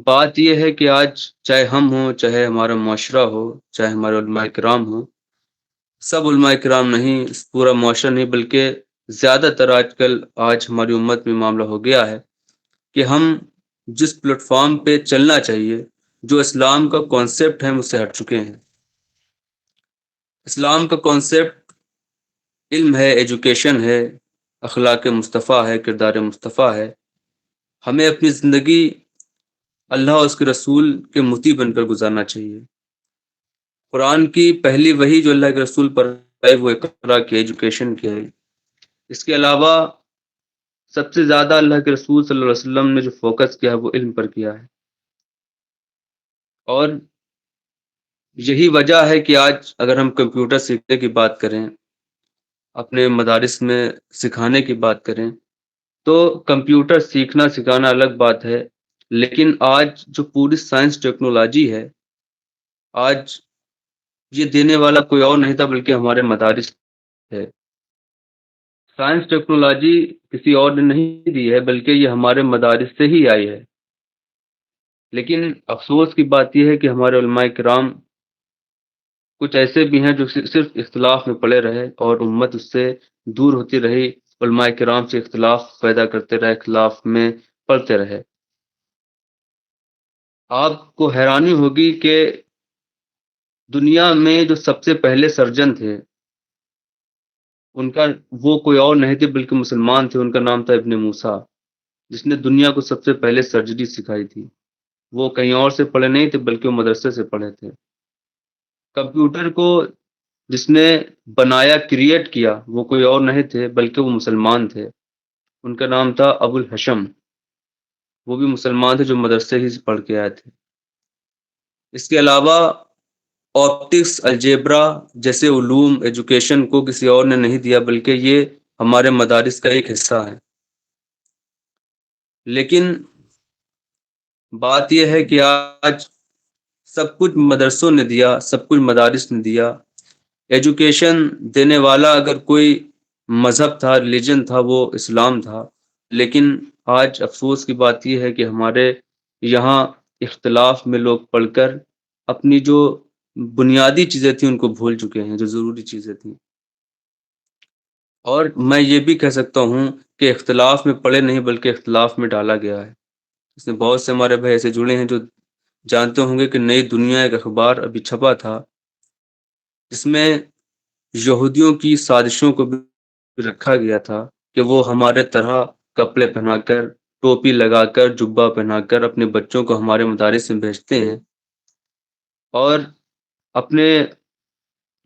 بات یہ ہے کہ آج چاہے ہم ہوں، چاہے ہمارا معاشرہ ہو، چاہے ہمارے علماء کرام ہوں، سب علماء کرام نہیں، پورا معاشرہ نہیں، بلکہ زیادہ تر آج ہماری امت میں معاملہ ہو گیا ہے کہ ہم جس پلیٹ فارم پہ چلنا چاہیے، جو اسلام کا کانسیپٹ ہے، اس سے ہٹ چکے ہیں۔ اسلام کا کانسیپٹ علم ہے، ایجوکیشن ہے، اخلاق مصطفیٰ ہے، کردار مصطفیٰ ہے۔ ہمیں اپنی زندگی اللہ اور اس کے رسول کے مطیع بن کر گزارنا چاہیے۔ قرآن کی پہلی وحی جو اللہ کے رسول پر ہے وہ اقرا کی، ایجوکیشن کی ہے۔ اس کے علاوہ سب سے زیادہ اللہ کے رسول صلی اللہ علیہ وسلم نے جو فوکس کیا ہے وہ علم پر کیا ہے، اور یہی وجہ ہے کہ آج اگر ہم کمپیوٹر سیکھنے کی بات کریں، اپنے مدارس میں سکھانے کی بات کریں، تو کمپیوٹر سیکھنا سکھانا الگ بات ہے، لیکن آج جو پوری سائنس ٹیکنالوجی ہے، آج یہ دینے والا کوئی اور نہیں تھا بلکہ ہمارے مدارس ہے۔ سائنس ٹیکنالوجی کسی اور نے نہیں دی ہے بلکہ یہ ہمارے مدارس سے ہی آئی ہے۔ لیکن افسوس کی بات یہ ہے کہ ہمارے علماء کرام کچھ ایسے بھی ہیں جو صرف اختلاف میں پڑے رہے اور امت اس سے دور ہوتی رہی، علماء کرام سے اختلاف پیدا کرتے رہے، اختلاف میں پڑتے رہے۔ آپ کو حیرانی ہوگی کہ دنیا میں جو سب سے پہلے سرجن تھے، ان کا وہ کوئی اور نہیں تھے بلکہ مسلمان تھے، ان کا نام تھا ابن موسیٰ، جس نے دنیا کو سب سے پہلے سرجری سکھائی تھی۔ وہ کہیں اور سے پڑھے نہیں تھے بلکہ وہ مدرسے سے پڑھے تھے۔ کمپیوٹر کو جس نے بنایا، کریٹ کیا، وہ کوئی اور نہیں تھے بلکہ وہ مسلمان تھے، ان کا نام تھا ابو الحشم۔ وہ بھی مسلمان تھے جو مدرسے ہی سے پڑھ کے آئے تھے۔ اس کے علاوہ آپٹکس، الجبرا جیسے علوم ایجوکیشن کو کسی اور نے نہیں دیا، بلکہ یہ ہمارے مدارس کا ایک حصہ ہے۔ لیکن بات یہ ہے کہ آج سب کچھ مدرسوں نے دیا، سب کچھ مدارس نے دیا۔ ایجوکیشن دینے والا اگر کوئی مذہب تھا، ریلیجن تھا، وہ اسلام تھا۔ لیکن آج افسوس کی بات یہ ہے کہ ہمارے یہاں اختلاف میں لوگ پڑھ کر اپنی جو بنیادی چیزیں تھیں ان کو بھول چکے ہیں، جو ضروری چیزیں تھیں۔ اور میں یہ بھی کہہ سکتا ہوں کہ اختلاف میں پڑے نہیں بلکہ اختلاف میں ڈالا گیا ہے۔ اس میں بہت سے ہمارے بھائی ایسے جڑے ہیں جو جانتے ہوں گے کہ نئی دنیا ایک اخبار ابھی چھپا تھا، جس میں یہودیوں کی سازشوں کو بھی رکھا گیا تھا کہ وہ ہمارے طرح کپڑے پہنا کر، ٹوپی لگا کر، جبہ پہنا کر اپنے بچوں کو ہمارے مدارس میں بھیجتے ہیں اور اپنے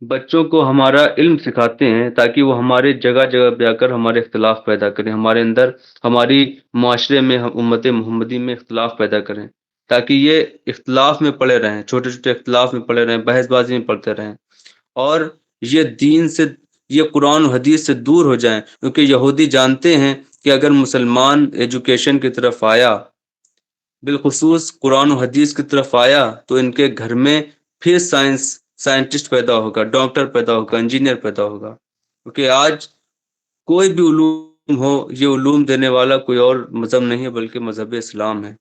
بچوں کو ہمارا علم سکھاتے ہیں تاکہ وہ ہمارے جگہ جگہ پہ آ کر ہمارے اختلاف پیدا کریں، ہمارے اندر، ہماری معاشرے میں، امت محمدی میں اختلاف پیدا کریں، تاکہ یہ اختلاف میں پڑے رہیں، چھوٹے چھوٹے اختلاف میں پڑے رہیں، بحث بازی میں پڑتے رہیں اور یہ دین سے، یہ قرآن و حدیث سے دور ہو جائیں، کیونکہ یہودی جانتے ہیں کہ اگر مسلمان ایجوکیشن کی طرف آیا، بالخصوص قرآن و حدیث کی طرف آیا، تو ان کے گھر میں پھر سائنٹسٹ پیدا ہوگا، ڈاکٹر پیدا ہوگا، انجینئر پیدا ہوگا، کیونکہ آج کوئی بھی علوم ہو، یہ علوم دینے والا کوئی اور مذہب نہیں ہے بلکہ مذہب اسلام ہے۔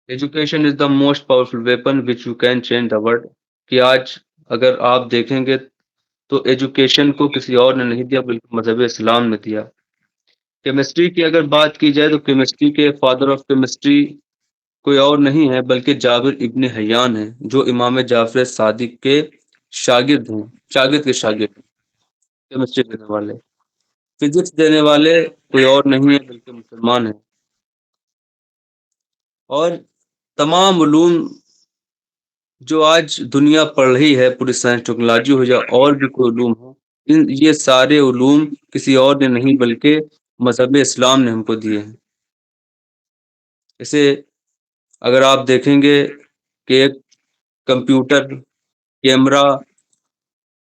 Education is the most powerful weapon which you can change the world, کہ آج اگر آپ دیکھیں گے تو ایجوکیشن کو کسی اور نے نہیں دیا بلکہ مذہب اسلام نے دیا۔ کیمسٹری کی اگر بات کی جائے تو کیمسٹری کے فادر آف کیمسٹری کوئی اور نہیں ہے بلکہ جابر ابن حیان ہیں، جو امام جعفر صادق کے شاگرد ہیں، شاگرد کے شاگرد، کیمسٹری دینے والے۔ فزکس دینے والے کوئی اور نہیں ہے بلکہ مسلمان ہیں۔ اور تمام علوم جو آج دنیا پڑھ رہی ہے، پوری سائنس ٹیکنالوجی ہو یا اور بھی کوئی علوم ہو، یہ سارے علوم کسی اور نے نہیں بلکہ مذہب اسلام نے ہم کو دیے ہیں۔ اسے اگر آپ دیکھیں گے کہ ایک کمپیوٹر، کیمرہ،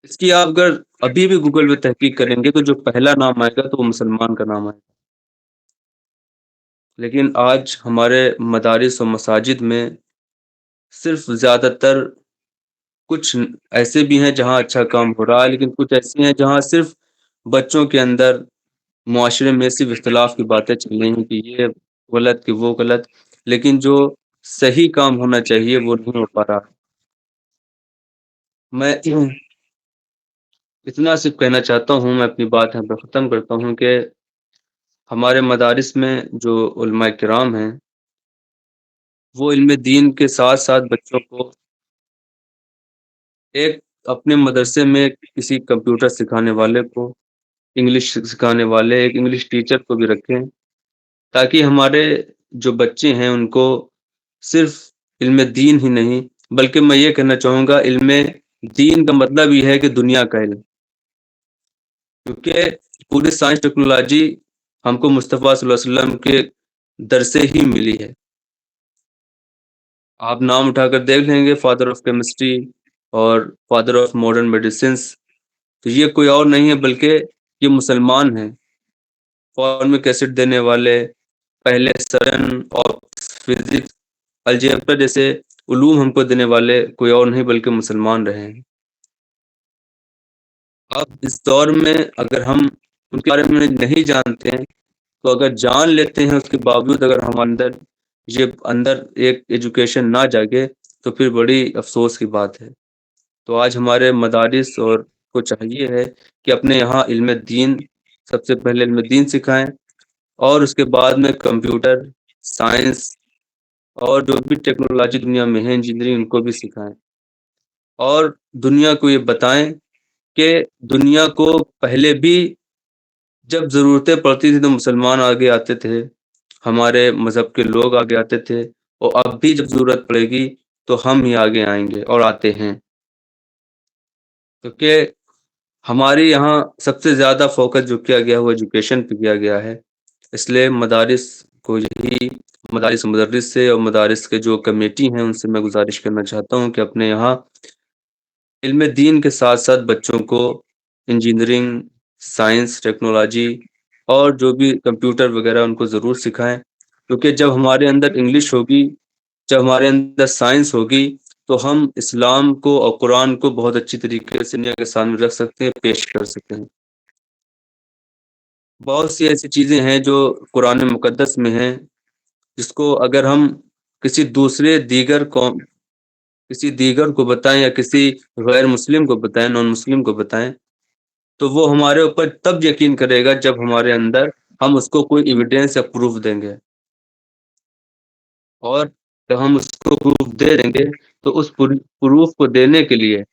اس کی آپ اگر ابھی بھی گوگل پہ تحقیق کریں گے تو جو پہلا نام آئے گا تو وہ مسلمان کا نام آئے گا۔ لیکن آج ہمارے مدارس و مساجد میں صرف زیادہ تر کچھ ایسے بھی ہیں جہاں اچھا کام ہو رہا ہے، لیکن کچھ ایسے ہیں جہاں صرف بچوں کے اندر، معاشرے میں صرف اختلاف کی باتیں چل رہی ہیں کہ یہ غلط کہ وہ غلط، لیکن جو صحیح کام ہونا چاہیے وہ نہیں ہو پا رہا۔ میں اتنا صرف کہنا چاہتا ہوں، میں اپنی بات یہاں پہ ختم کرتا ہوں کہ ہمارے مدارس میں جو علماء کرام ہیں وہ علم دین کے ساتھ ساتھ بچوں کو ایک اپنے مدرسے میں کسی کمپیوٹر سکھانے والے کو، انگلش سکھانے والے، ایک انگلش ٹیچر کو بھی رکھیں، تاکہ ہمارے جو بچے ہیں ان کو صرف علم دین ہی نہیں بلکہ میں یہ کہنا چاہوں گا علم دین کا مطلب یہ ہے کہ دنیا کا علم، کیونکہ پوری سائنس ٹیکنالوجی ہم کو مصطفیٰ صلی اللہ علیہ وسلم کے در سے ہی ملی ہے۔ آپ نام اٹھا کر دیکھ لیں گے، فادر آف کیمسٹری اور فادر آف ماڈرن میڈیسنس، تو یہ کوئی اور نہیں ہے بلکہ یہ مسلمان ہیں۔ فارمک ایسڈ دینے والے، پہلے سرن اور فزکس، الجبرا جیسے علوم ہم کو دینے والے کوئی اور نہیں بلکہ مسلمان رہے ہیں۔ اب اس دور میں اگر ہم ان کے بارے میں نہیں جانتے ہیں تو اگر جان لیتے ہیں اس کے باوجود اگر ہم اندر ایک ایجوکیشن نہ جاگے تو پھر بڑی افسوس کی بات ہے۔ تو آج ہمارے مدارس اور کو چاہیے ہے کہ اپنے یہاں علم دین، سب سے پہلے علم دین سکھائیں اور اس کے بعد میں کمپیوٹر، سائنس اور جو بھی ٹیکنالوجی دنیا میں ہے، انجینئرنگ، ان کو بھی سکھائیں اور دنیا کو یہ بتائیں کہ دنیا کو پہلے بھی جب ضرورتیں پڑتی تھی تو مسلمان آگے آتے تھے، ہمارے مذہب کے لوگ آگے آتے تھے، اور اب بھی جب ضرورت پڑے گی تو ہم ہی آگے آئیں گے اور آتے ہیں، کیونکہ ہمارے یہاں سب سے زیادہ فوکس جو کیا گیا وہ ایجوکیشن پہ کیا گیا ہے۔ اس لیے مدارس کو یہی مدارس مدرس سے اور مدارس کے جو کمیٹی ہیں ان سے میں گزارش کرنا چاہتا ہوں کہ اپنے یہاں علم دین کے ساتھ ساتھ بچوں کو انجینئرنگ، سائنس، ٹیکنالوجی اور جو بھی کمپیوٹر وغیرہ ان کو ضرور سکھائیں، کیونکہ جب ہمارے اندر انگلش ہوگی، جب ہمارے اندر سائنس ہوگی، تو ہم اسلام کو اور قرآن کو بہت اچھی طریقے سے دنیا کے سامنے رکھ سکتے ہیں، پیش کر سکتے ہیں۔ بہت سی ایسی چیزیں ہیں جو قرآن مقدس میں ہیں، جس کو اگر ہم کسی دیگر کو بتائیں یا کسی غیر مسلم کو بتائیں، نان مسلم کو بتائیں، تو وہ ہمارے اوپر تب یقین کرے گا جب ہمارے اندر ہم اس کو کوئی ایویڈینس یا پروف دیں گے، اور جب ہم اس کو پروف دے دیں گے تو اس پروف کو دینے کے لیے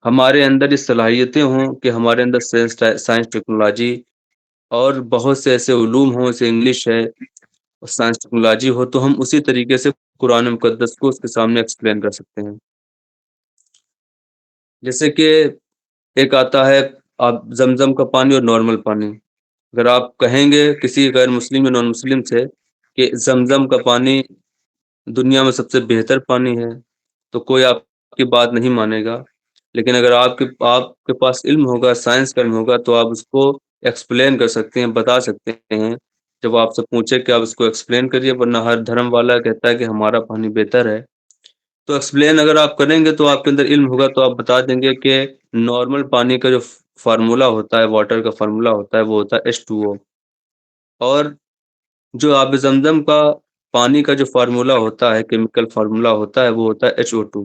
ہمارے اندر یہ صلاحیتیں ہوں کہ ہمارے اندر سائنس ٹیکنالوجی اور بہت سے ایسے علوم ہوں، جیسے انگلش ہے، سائنس ٹیکنالوجی ہو، تو ہم اسی طریقے سے قرآن مقدس کو اس کے سامنے ایکسپلین کر سکتے ہیں۔ جیسے کہ ایک آتا ہے آپ زمزم کا پانی اور نارمل پانی، اگر آپ کہیں گے کسی غیر مسلم یا نان مسلم سے کہ زمزم کا پانی دنیا میں سب سے بہتر پانی ہے، تو کوئی آپ کی بات نہیں مانے گا، لیکن اگر آپ کے پاس علم ہوگا، سائنس کا علم ہوگا، تو آپ اس کو ایکسپلین کر سکتے ہیں، بتا سکتے ہیں۔ جب آپ سے پوچھے کہ آپ اس کو ایکسپلین کریے، ورنہ ہر دھرم والا کہتا ہے کہ ہمارا پانی بہتر ہے، تو ایکسپلین اگر آپ کریں گے تو آپ کے اندر علم ہوگا، تو آپ بتا دیں گے کہ نارمل پانی کا جو فارمولا ہوتا ہے، واٹر کا فارمولا ہوتا ہے، وہ ہوتا ہے H2O، اور جو آب زمزم کا پانی کا جو فارمولا ہوتا ہے، کیمیکل فارمولا ہوتا ہے، وہ ہوتا ہے HO2۔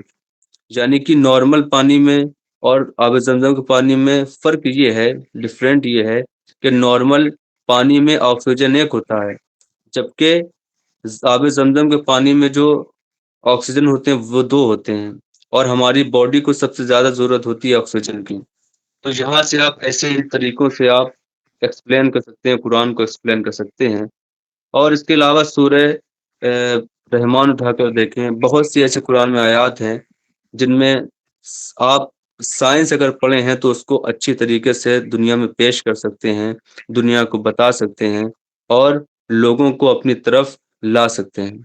یعنی کہ نارمل پانی میں اور آب زمزم کے پانی میں فرق یہ ہے، ڈفرینٹ یہ ہے کہ نارمل پانی میں آکسیجن ایک ہوتا ہے، جبکہ آب زمزم کے پانی میں جو آکسیجن ہوتے ہیں وہ 2 ہوتے ہیں، اور ہماری باڈی کو سب سے زیادہ ضرورت ہوتی ہے آکسیجن کی۔ تو یہاں سے آپ ایسے طریقوں سے آپ ایکسپلین کر سکتے ہیں، قرآن کو ایکسپلین کر سکتے ہیں۔ اور اس کے علاوہ سورہ رحمان اٹھا کر دیکھیں، بہت سی ایسے قرآن میں آیات ہیں جن میں آپ سائنس اگر پڑھے ہیں تو اس کو اچھی طریقے سے دنیا میں پیش کر سکتے ہیں، دنیا کو بتا سکتے ہیں، اور لوگوں کو اپنی طرف لا سکتے ہیں،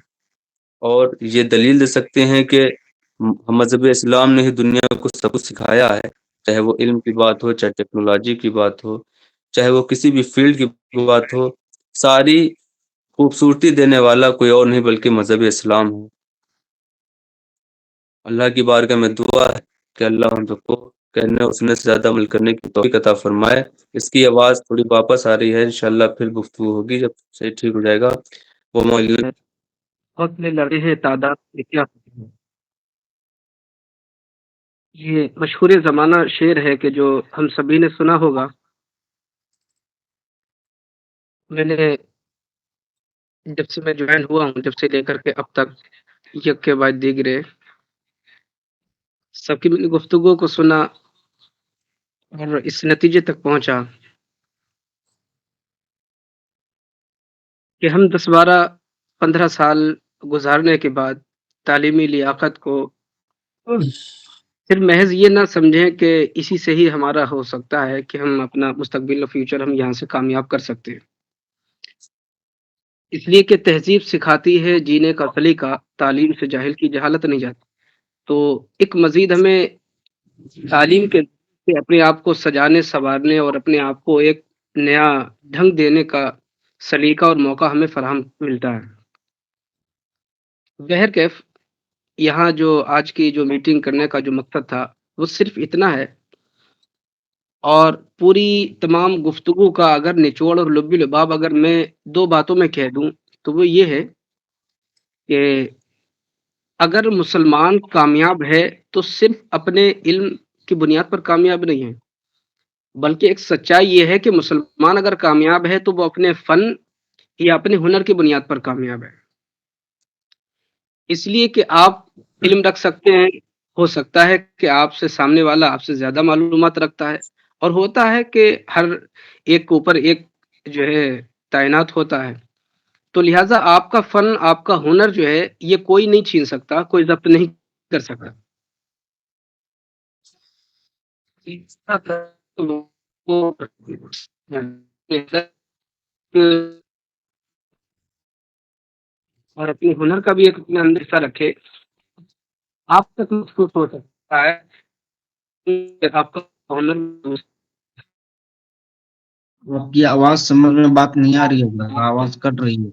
اور یہ دلیل دے سکتے ہیں کہ مذہب اسلام نے ہی دنیا کو سب کچھ سکھایا ہے، چاہے وہ علم کی بات ہو، چاہے ٹیکنالوجی کی بات ہو، چاہے وہ کسی بھی فیلڈ کی بات ہو، ساری خوبصورتی دینے والا کوئی اور نہیں بلکہ مذہب اسلام ہے۔ اللہ کی بارگاہ میں دعا ہے کہ اللہ ہم سب کو کہنے اور سننے سے زیادہ عمل کرنے کی توفیق عطا فرمائے۔ اس کی آواز تھوڑی واپس آ رہی ہے، انشاءاللہ پھر گفتگو ہوگی جب سے ٹھیک ہو جائے گا۔ وہ موجود وقت میں لڑے ہیں تعداد سے کیا ہوتی ہے۔ یہ مشہور زمانہ شعر ہے کہ جو ہم سبھی نے سنا ہوگا۔ میں نے جب سے میں جوائن ہوا ہوں، جب سے لے کر کے اب تک یک کے بعد دیگرے سب کی گفتگو کو سنا اور اس نتیجے تک پہنچا کہ ہم 10-12-15 سال گزارنے کے بعد تعلیمی لیاقت کو صرف محض یہ نہ سمجھیں کہ اسی سے ہی ہمارا ہو سکتا ہے کہ ہم اپنا مستقبل و فیوچر ہم یہاں سے کامیاب کر سکتے ہیں، اس لیے کہ تہذیب سکھاتی ہے جینے کا سلیقہ، تعلیم سے جاہل کی جہالت نہیں جاتی۔ تو ایک مزید ہمیں تعلیم کے سے اپنے آپ کو سجانے سنوارنے اور اپنے آپ کو ایک نیا ڈھنگ دینے کا سلیقہ اور موقع ہمیں فراہم ملتا ہے۔ بہرکیف یہاں جو آج کی جو میٹنگ کرنے کا جو مقصد تھا وہ صرف اتنا ہے، اور پوری تمام گفتگو کا اگر نچوڑ اور لب لباب اگر میں 2 باتوں میں کہہ دوں تو وہ یہ ہے کہ اگر مسلمان کامیاب ہے تو صرف اپنے علم کی بنیاد پر کامیاب نہیں ہے، بلکہ ایک سچائی یہ ہے کہ مسلمان اگر کامیاب ہے تو وہ اپنے فن یا اپنے ہنر کی بنیاد پر کامیاب ہے۔ اس لیے کہ آپ علم رکھ سکتے ہیں، ہو سکتا ہے کہ آپ سے سامنے والا آپ سے زیادہ معلومات رکھتا ہے، اور ہوتا ہے کہ ہر ایک کے اوپر ایک جو ہے تعینات ہوتا ہے، تو لہٰذا آپ کا فن، آپ کا ہنر جو ہے یہ کوئی نہیں چھین سکتا، کوئی ضبط نہیں کر سکتا۔ اور اپنے ہنر کا بھی ایک اپنے اندر حصہ رکھے، آپ تک محسوس ہو سکتا ہے کہ آپ کا ہنر آپ کی آواز سمجھ میں بات نہیں آ رہی ہے، آواز کٹ رہی ہے.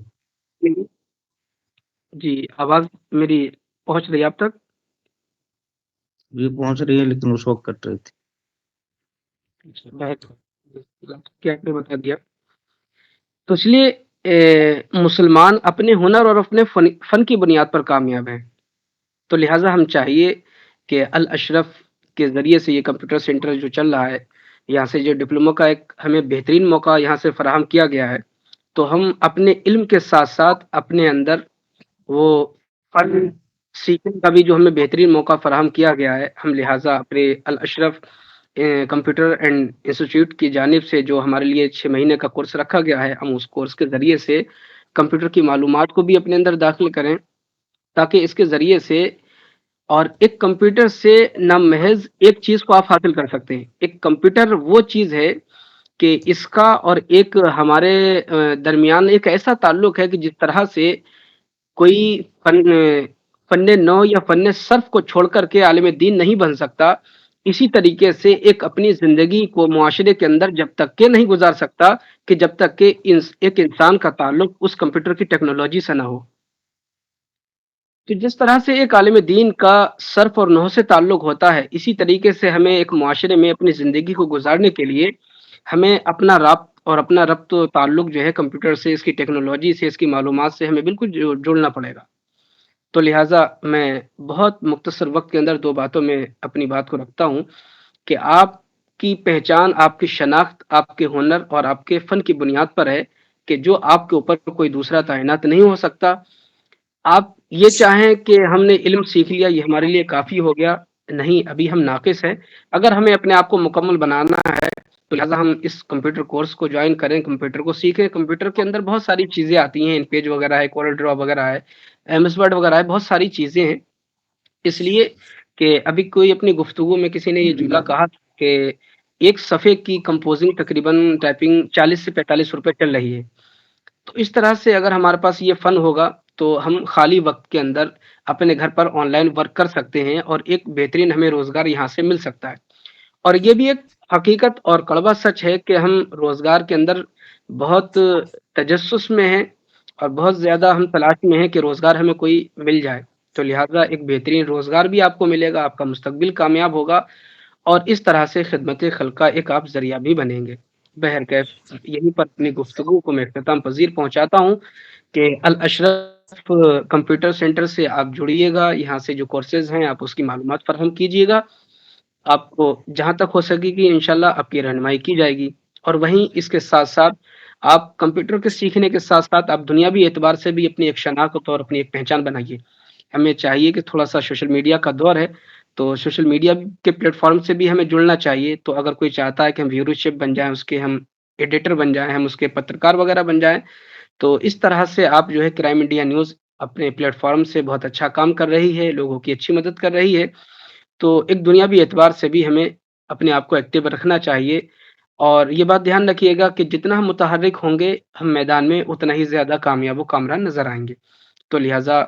جی آواز میری پہنچ رہی ہے آپ تک؟ یہ پہنچ رہی ہے لیکن اس وقت کٹ رہی تھی. کیا آپ نے بتا دیا. تو اس لیے مسلمان اپنے ہنر اور اپنے فن کی بنیاد پر کامیاب ہیں. تو لہٰذا ہم چاہیے کہ الاشرف کے ذریعے سے یہ کمپیوٹر سینٹر جو چل رہا ہے، یہاں سے جو ڈپلومہ کا ایک ہمیں بہترین موقع یہاں سے فراہم کیا گیا ہے، تو ہم اپنے علم کے ساتھ ساتھ اپنے اندر وہ فن سیکھنے کا بھی جو ہمیں بہترین موقع فراہم کیا گیا ہے، ہم لہٰذا اپنے الاشرف کمپیوٹر اینڈ انسٹیٹیوٹ کی جانب سے جو ہمارے لیے 6 مہینے کا کورس رکھا گیا ہے، ہم اس کورس کے ذریعے سے کمپیوٹر کی معلومات کو بھی اپنے اندر داخل کریں، تاکہ اس کے ذریعے سے اور ایک کمپیوٹر سے نہ محض ایک چیز کو آپ حاصل کر سکتے ہیں. ایک کمپیوٹر وہ چیز ہے کہ اس کا اور ایک ہمارے درمیان ایک ایسا تعلق ہے کہ جس طرح سے کوئی فن نو یا فن صرف کو چھوڑ کر کے عالم دین نہیں بن سکتا، اسی طریقے سے ایک اپنی زندگی کو معاشرے کے اندر جب تک کہ نہیں گزار سکتا کہ جب تک کہ ایک انسان کا تعلق اس کمپیوٹر کی ٹیکنالوجی سے نہ ہو. تو جس طرح سے ایک عالم دین کا صرف اور نحو سے تعلق ہوتا ہے، اسی طریقے سے ہمیں ایک معاشرے میں اپنی زندگی کو گزارنے کے لیے ہمیں اپنا رابط اور اپنا ربط و تعلق جو ہے کمپیوٹر سے، اس کی ٹیکنالوجی سے، اس کی معلومات سے ہمیں بالکل جوڑنا پڑے گا. تو لہٰذا میں بہت مختصر وقت کے اندر 2 باتوں میں اپنی بات کو رکھتا ہوں کہ آپ کی پہچان، آپ کی شناخت، آپ کے ہنر اور آپ کے فن کی بنیاد پر ہے کہ جو آپ کے اوپر کوئی دوسرا تعینات نہیں ہو سکتا. آپ یہ چاہیں کہ ہم نے علم سیکھ لیا، یہ ہمارے لیے کافی ہو گیا، نہیں، ابھی ہم ناقص ہیں. اگر ہمیں اپنے آپ کو مکمل بنانا ہے تو لہٰذا ہم اس کمپیوٹر کورس کو جوائن کریں، کمپیوٹر کو سیکھیں. کمپیوٹر کے اندر بہت ساری چیزیں آتی ہیں، ان پیج وغیرہ ہے، کورل ڈرا وغیرہ ہے، ایم ایس ورڈ وغیرہ ہے، بہت ساری چیزیں ہیں. اس لیے کہ ابھی کوئی اپنی گفتگو میں کسی نے یہ جملہ کہا کہ ایک صفحے کی کمپوزنگ تقریباً ٹائپنگ 40 سے 45 روپے چل رہی ہے. تو اس طرح سے اگر ہمارے پاس یہ فن ہوگا تو ہم خالی وقت کے اندر اپنے گھر پر آن لائن ورک کر سکتے ہیں اور ایک بہترین ہمیں روزگار یہاں سے مل سکتا ہے. اور یہ بھی ایک حقیقت اور کڑوا سچ ہے کہ ہم روزگار کے اندر بہت تجسس میں ہیں اور بہت زیادہ ہم تلاش میں ہیں کہ روزگار ہمیں کوئی مل جائے. تو لہٰذا ایک بہترین روزگار بھی آپ کو ملے گا، آپ کا مستقبل کامیاب ہوگا اور اس طرح سے خدمت خلق کا ایک آپ ذریعہ بھی بنیں گے. بہرکیف یہیں پر اپنی گفتگو کو میں اختتام پذیر پہنچاتا ہوں کہ الاشرف کمپیوٹر سینٹر سے آپ جڑیے گا، یہاں سے جو کورسز ہیں آپ اس کی معلومات فراہم کیجیے گا. آپ کو جہاں تک ہو سکے گی انشاءاللہ آپ کی رہنمائی کی جائے گی. اور وہیں اس کے ساتھ ساتھ آپ کمپیوٹر کے سیکھنے کے ساتھ ساتھ آپ دنیاوی اعتبار سے بھی اپنی ایک شناخت اور اپنی ایک پہچان بنائیے. ہمیں چاہیے کہ تھوڑا سا سوشل میڈیا کا دور ہے، تو سوشل میڈیا کے پلیٹ فارم سے بھی ہمیں جڑنا چاہیے. تو اگر کوئی چاہتا ہے کہ ہم ویورشپ بن جائیں، اس کے ہم ایڈیٹر بن جائیں، ہم اس کے پترکار وغیرہ بن جائیں، تو اس طرح سے آپ جو ہے کرائم انڈیا نیوز اپنے پلیٹ فارم سے بہت اچھا کام کر رہی ہے، لوگوں کی اچھی مدد کر رہی ہے. تو ایک دنیاوی اعتبار سے بھی ہمیں اپنے آپ کو ایکٹیو رکھنا چاہیے. اور یہ بات دھیان رکھیے گا کہ جتنا ہم متحرک ہوں گے ہم میدان میں اتنا ہی زیادہ کامیاب و کامران نظر آئیں گے. تو لہٰذا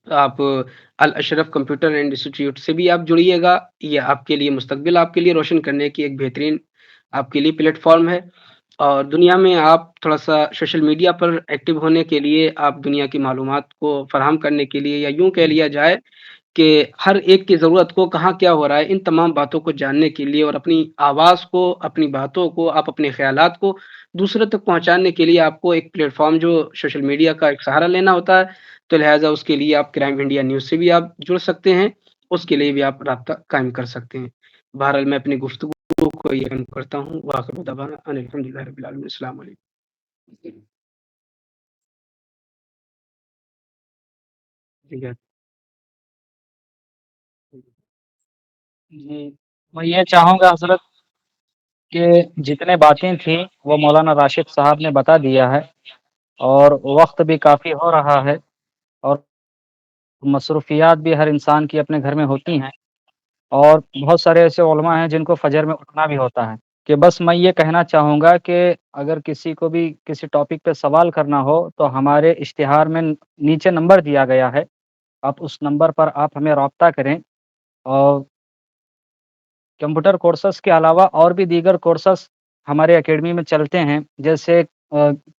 آپ الاشرف کمپیوٹر اینڈ انسٹیٹیوٹ سے بھی آپ جڑیے گا. یہ آپ کے لیے مستقبل آپ کے لیے روشن کرنے کی ایک بہترین آپ کے لیے پلیٹ فارم ہے. اور دنیا میں آپ تھوڑا سا سوشل میڈیا پر ایکٹیو ہونے کے لیے، آپ دنیا کی معلومات کو فراہم کرنے کے لیے، یا یوں کہہ لیا جائے کہ ہر ایک کی ضرورت کو کہاں کیا ہو رہا ہے، ان تمام باتوں کو جاننے کے لیے اور اپنی آواز کو، اپنی باتوں کو، آپ اپنے خیالات کو دوسروں تک پہنچانے کے لیے آپ کو ایک پلیٹ فارم جو سوشل میڈیا کا ایک سہارا لینا ہوتا ہے. تو لہٰذا اس کے لیے آپ کرائم انڈیا نیوز سے بھی آپ جڑ سکتے ہیں، اس کے لیے بھی آپ رابطہ قائم کر سکتے ہیں. بہرحال میں اپنی گفتگو کو یہ ختم کرتا ہوں. وآخر دعوانا ان الحمدللہ رب العالمین. السلام علیکم. ٹھیک ہے جی میں یہ چاہوں گا حضرت کہ جتنے باتیں تھیں وہ مولانا راشد صاحب نے بتا دیا ہے، اور وقت بھی کافی ہو رہا ہے، اور مصروفیات بھی ہر انسان کی اپنے گھر میں ہوتی ہیں، اور بہت سارے ایسے علماء ہیں جن کو فجر میں اٹھنا بھی ہوتا ہے. کہ بس میں یہ کہنا چاہوں گا کہ اگر کسی کو بھی کسی ٹاپک پہ سوال کرنا ہو تو ہمارے اشتہار میں نیچے نمبر دیا گیا ہے، آپ اس نمبر پر آپ ہمیں رابطہ کریں. اور کمپیوٹر کورسز کے علاوہ اور بھی دیگر کورسز ہمارے اکیڈمی میں چلتے ہیں، جیسے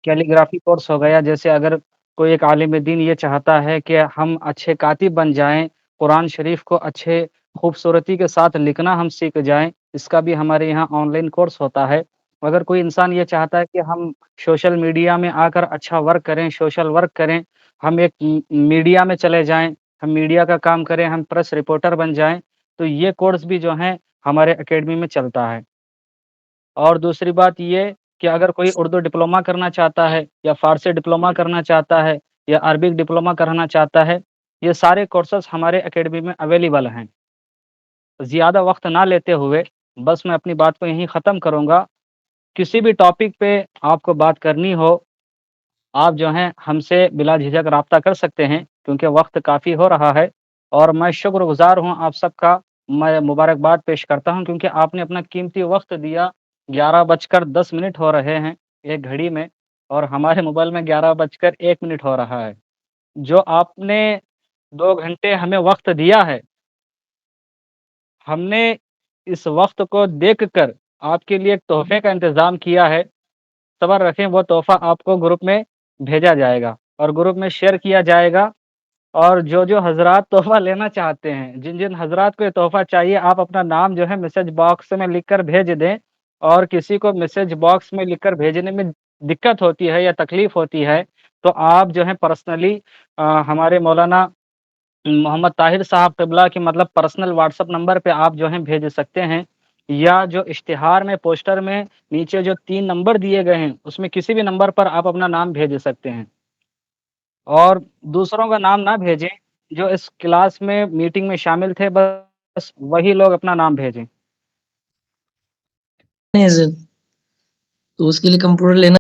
کیلیگرافی کورس ہو گیا. جیسے اگر کوئی ایک عالم دین یہ چاہتا ہے کہ ہم اچھے کاتب بن جائیں، قرآن شریف کو اچھے خوبصورتی کے ساتھ لکھنا ہم سیکھ جائیں، اس کا بھی ہمارے یہاں آن لائن کورس ہوتا ہے. اگر کوئی انسان یہ چاہتا ہے کہ ہم سوشل میڈیا میں آ کر اچھا ورک کریں، سوشل ورک کریں، ہم ایک میڈیا میں چلے جائیں، ہم میڈیا کا کام کریں، ہم پریس رپورٹر بن جائیں، تو یہ کورس بھی جو ہیں ہمارے اکیڈمی میں چلتا ہے. اور دوسری بات یہ کہ اگر کوئی اردو ڈپلومہ کرنا چاہتا ہے یا فارسی ڈپلومہ کرنا چاہتا ہے یا عربک ڈپلومہ کرنا چاہتا ہے، یہ سارے کورسز ہمارے اکیڈمی میں اویلیبل ہیں. زیادہ وقت نہ لیتے ہوئے بس میں اپنی بات کو یہیں ختم کروں گا. کسی بھی ٹاپک پہ آپ کو بات کرنی ہو، آپ جو ہیں ہم سے بلا جھجک رابطہ کر سکتے ہیں، کیونکہ وقت کافی ہو رہا ہے. اور میں شکر گزار ہوں آپ سب کا، میں مبارکباد پیش کرتا ہوں کیونکہ آپ نے اپنا قیمتی وقت دیا. 11:10 ہو رہے ہیں ایک گھڑی میں، اور ہمارے موبائل میں 11:01 ہو رہا ہے. جو آپ نے 2 گھنٹے ہمیں وقت دیا ہے، ہم نے اس وقت کو دیکھ کر آپ کے لیے ایک تحفے کا انتظام کیا ہے. صبر رکھیں، وہ تحفہ آپ کو گروپ میں بھیجا جائے گا اور گروپ میں شیئر کیا جائے گا. اور جو حضرات تحفہ لینا چاہتے ہیں، جن حضرات کو یہ تحفہ چاہیے، آپ اپنا نام جو ہے میسج باکس میں لکھ کر بھیج دیں. اور کسی کو میسج باکس میں لکھ کر بھیجنے میں دقت ہوتی ہے یا تکلیف ہوتی ہے تو آپ جو ہے پرسنلی ہمارے مولانا محمد طاہر صاحب قبلہ کے مطلب پرسنل واٹس اپ نمبر پہ آپ جو ہیں بھیج سکتے ہیں، یا جو اشتہار میں پوسٹر میں نیچے جو 3 نمبر دیے گئے ہیں اس میں کسی بھی نمبر پر آپ اپنا نام بھیج سکتے ہیں. اور دوسروں کا نام نہ بھیجیں، جو اس کلاس میں میٹنگ میں شامل تھے بس وہی لوگ اپنا نام بھیجیں. تو اس کے لیے کمپیوٹر لینا